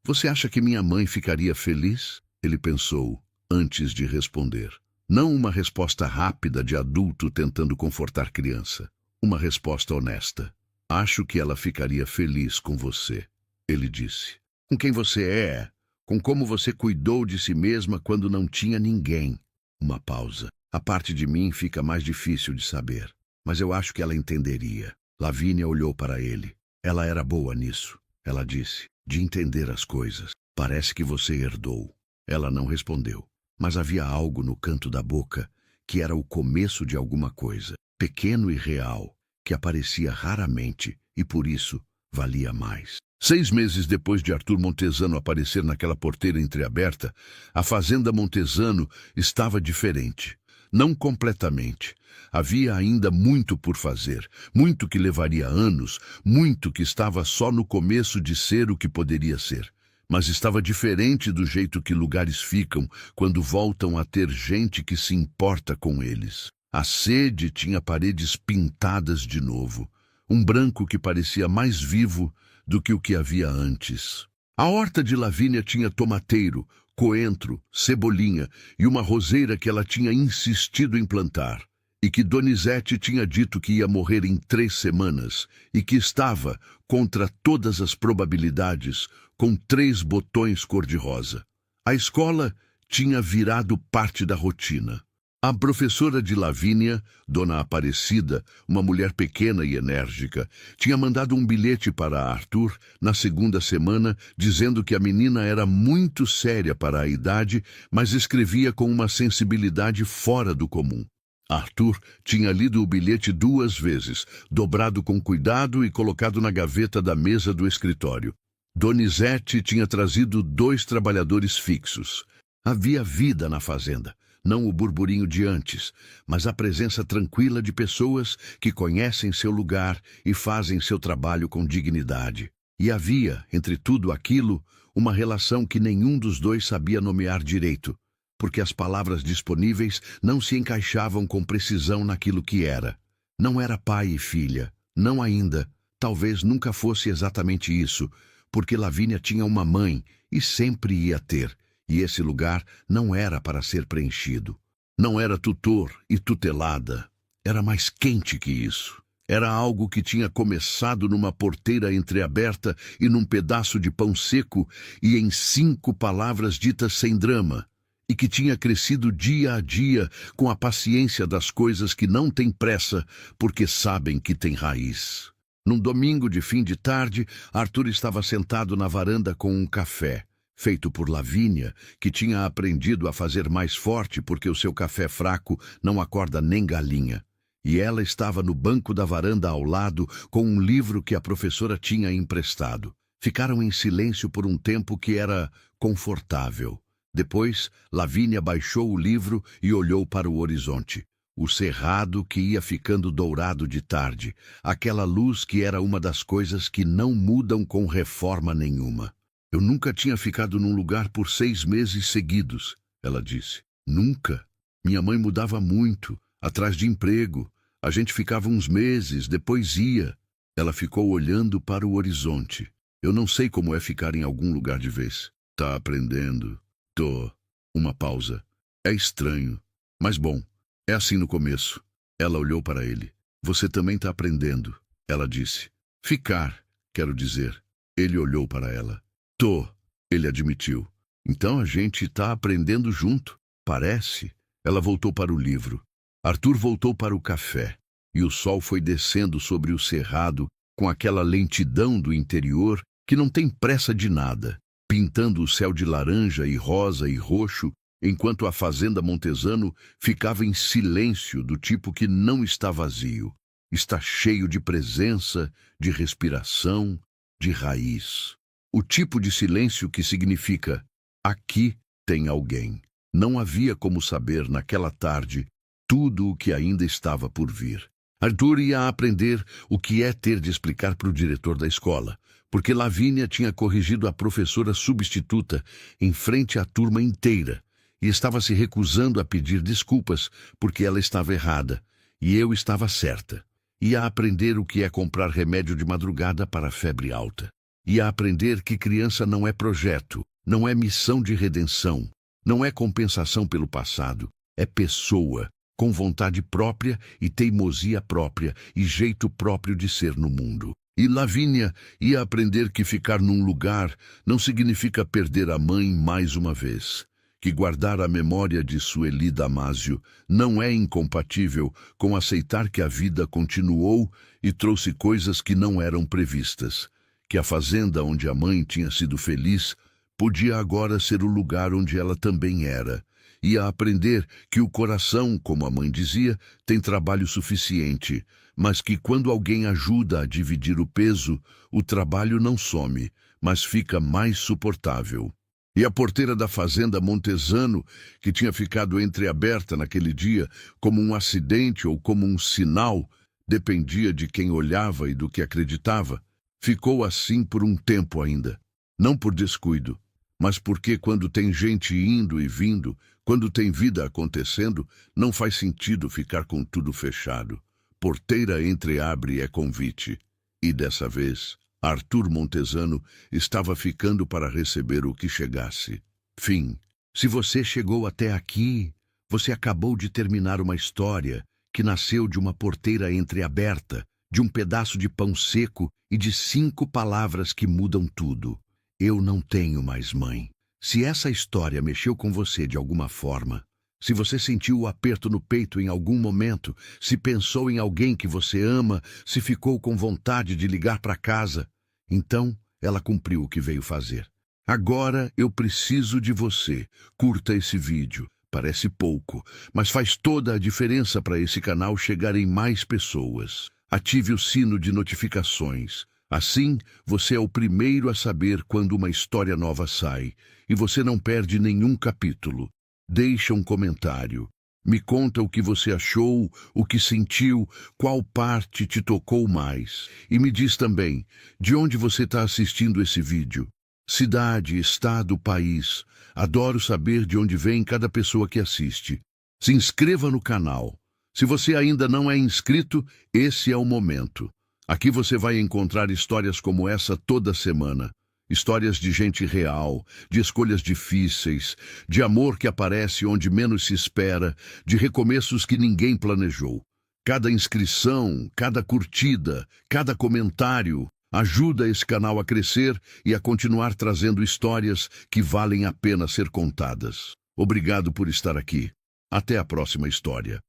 Você acha que minha mãe ficaria feliz? Ele pensou, antes de responder. Não uma resposta rápida de adulto tentando confortar criança. Uma resposta honesta. Acho que ela ficaria feliz com você, ele disse. Com quem você é, com como você cuidou de si mesma quando não tinha ninguém. Uma pausa. A parte de mim fica mais difícil de saber, mas eu acho que ela entenderia. Lavínia olhou para ele. Ela era boa nisso, ela disse, de entender as coisas. Parece que você herdou. Ela não respondeu. Mas havia algo no canto da boca que era o começo de alguma coisa, pequeno e real, que aparecia raramente e, por isso, valia mais. 6 meses depois de Arthur Montesano aparecer naquela porteira entreaberta, a fazenda Montesano estava diferente. Não completamente. Havia ainda muito por fazer, muito que levaria anos, muito que estava só no começo de ser o que poderia ser. Mas estava diferente do jeito que lugares ficam quando voltam a ter gente que se importa com eles. A sede tinha paredes pintadas de novo, um branco que parecia mais vivo do que o que havia antes. A horta de Lavínia tinha tomateiro, coentro, cebolinha e uma roseira que ela tinha insistido em plantar, e que Donizete tinha dito que ia morrer em 3 semanas, e que estava, contra todas as probabilidades, com 3 botões cor-de-rosa. A escola tinha virado parte da rotina. A professora de Lavínia, Dona Aparecida, uma mulher pequena e enérgica, tinha mandado um bilhete para Arthur na 2ª semana, dizendo que a menina era muito séria para a idade, mas escrevia com uma sensibilidade fora do comum. Arthur tinha lido o bilhete 2 vezes, dobrado com cuidado e colocado na gaveta da mesa do escritório. Donizete tinha trazido 2 trabalhadores fixos. Havia vida na fazenda, não o burburinho de antes, mas a presença tranquila de pessoas que conhecem seu lugar e fazem seu trabalho com dignidade. E havia, entre tudo aquilo, uma relação que nenhum dos dois sabia nomear direito, porque as palavras disponíveis não se encaixavam com precisão naquilo que era. Não era pai e filha, não ainda, talvez nunca fosse exatamente isso, porque Lavínia tinha uma mãe e sempre ia ter, e esse lugar não era para ser preenchido. Não era tutor e tutelada, era mais quente que isso. Era algo que tinha começado numa porteira entreaberta e num pedaço de pão seco e em 5 palavras ditas sem drama, e que tinha crescido dia a dia com a paciência das coisas que não têm pressa porque sabem que têm raiz. Num domingo de fim de tarde, Arthur estava sentado na varanda com um café, feito por Lavínia, que tinha aprendido a fazer mais forte porque o seu café fraco não acorda nem galinha. E ela estava no banco da varanda ao lado com um livro que a professora tinha emprestado. Ficaram em silêncio por um tempo que era confortável. Depois, Lavínia baixou o livro e olhou para o horizonte. O cerrado que ia ficando dourado de tarde, aquela luz que era uma das coisas que não mudam com reforma nenhuma. Eu nunca tinha ficado num lugar por 6 meses seguidos, ela disse. Nunca. Minha mãe mudava muito, atrás de emprego. A gente ficava uns meses, depois ia. Ela ficou olhando para o horizonte. Eu não sei como é ficar em algum lugar de vez. Tá aprendendo. Tô. Uma pausa. É estranho, mas bom. É assim no começo. Ela olhou para ele. Você também tá aprendendo, ela disse. Ficar, quero dizer. Ele olhou para ela. Tô, ele admitiu. Então a gente tá aprendendo junto. Parece. Ela voltou para o livro. Arthur voltou para o café. E o sol foi descendo sobre o cerrado com aquela lentidão do interior que não tem pressa de nada, pintando o céu de laranja e rosa e roxo, enquanto a fazenda Montesano ficava em silêncio do tipo que não está vazio. Está cheio de presença, de respiração, de raiz. O tipo de silêncio que significa, aqui tem alguém. Não havia como saber naquela tarde tudo o que ainda estava por vir. Arthur ia aprender o que é ter de explicar para o diretor da escola, porque Lavínia tinha corrigido a professora substituta em frente à turma inteira e estava se recusando a pedir desculpas porque ela estava errada e eu estava certa. Ia aprender o que é comprar remédio de madrugada para a febre alta. Ia aprender que criança não é projeto, não é missão de redenção, não é compensação pelo passado, é pessoa, com vontade própria e teimosia própria e jeito próprio de ser no mundo. E Lavínia ia aprender que ficar num lugar não significa perder a mãe mais uma vez, que guardar a memória de Sueli Damásio não é incompatível com aceitar que a vida continuou e trouxe coisas que não eram previstas, que a fazenda onde a mãe tinha sido feliz podia agora ser o lugar onde ela também era. Ia aprender que o coração, como a mãe dizia, tem trabalho suficiente, mas que quando alguém ajuda a dividir o peso, o trabalho não some, mas fica mais suportável. E a porteira da fazenda Montesano, que tinha ficado entreaberta naquele dia, como um acidente ou como um sinal, dependia de quem olhava e do que acreditava, ficou assim por um tempo ainda. Não por descuido, mas porque quando tem gente indo e vindo, quando tem vida acontecendo, não faz sentido ficar com tudo fechado. Porteira entreabre é convite. E dessa vez, Arthur Montesano estava ficando para receber o que chegasse. Fim. Se você chegou até aqui, você acabou de terminar uma história que nasceu de uma porteira entreaberta, de um pedaço de pão seco e de 5 palavras que mudam tudo. Eu não tenho mais mãe. Se essa história mexeu com você de alguma forma, se você sentiu o aperto no peito em algum momento, se pensou em alguém que você ama, se ficou com vontade de ligar para casa, então ela cumpriu o que veio fazer. Agora eu preciso de você. Curta esse vídeo, Parece pouco, mas faz toda a diferença para esse canal chegar em mais pessoas. Ative o sino de notificações. Assim, você é o primeiro a saber quando uma história nova sai e você não perde nenhum capítulo. Deixa um comentário. Me conta o que você achou, o que sentiu, qual parte te tocou mais. E me diz também, de onde você está assistindo esse vídeo? Cidade, estado, país. Adoro saber de onde vem cada pessoa que assiste. Se inscreva no canal. Se você ainda não é inscrito, esse é o momento. Aqui você vai encontrar histórias como essa toda semana. Histórias de gente real, de escolhas difíceis, de amor que aparece onde menos se espera, de recomeços que ninguém planejou. Cada inscrição, cada curtida, cada comentário ajuda esse canal a crescer e a continuar trazendo histórias que valem a pena ser contadas. Obrigado por estar aqui. Até a próxima história.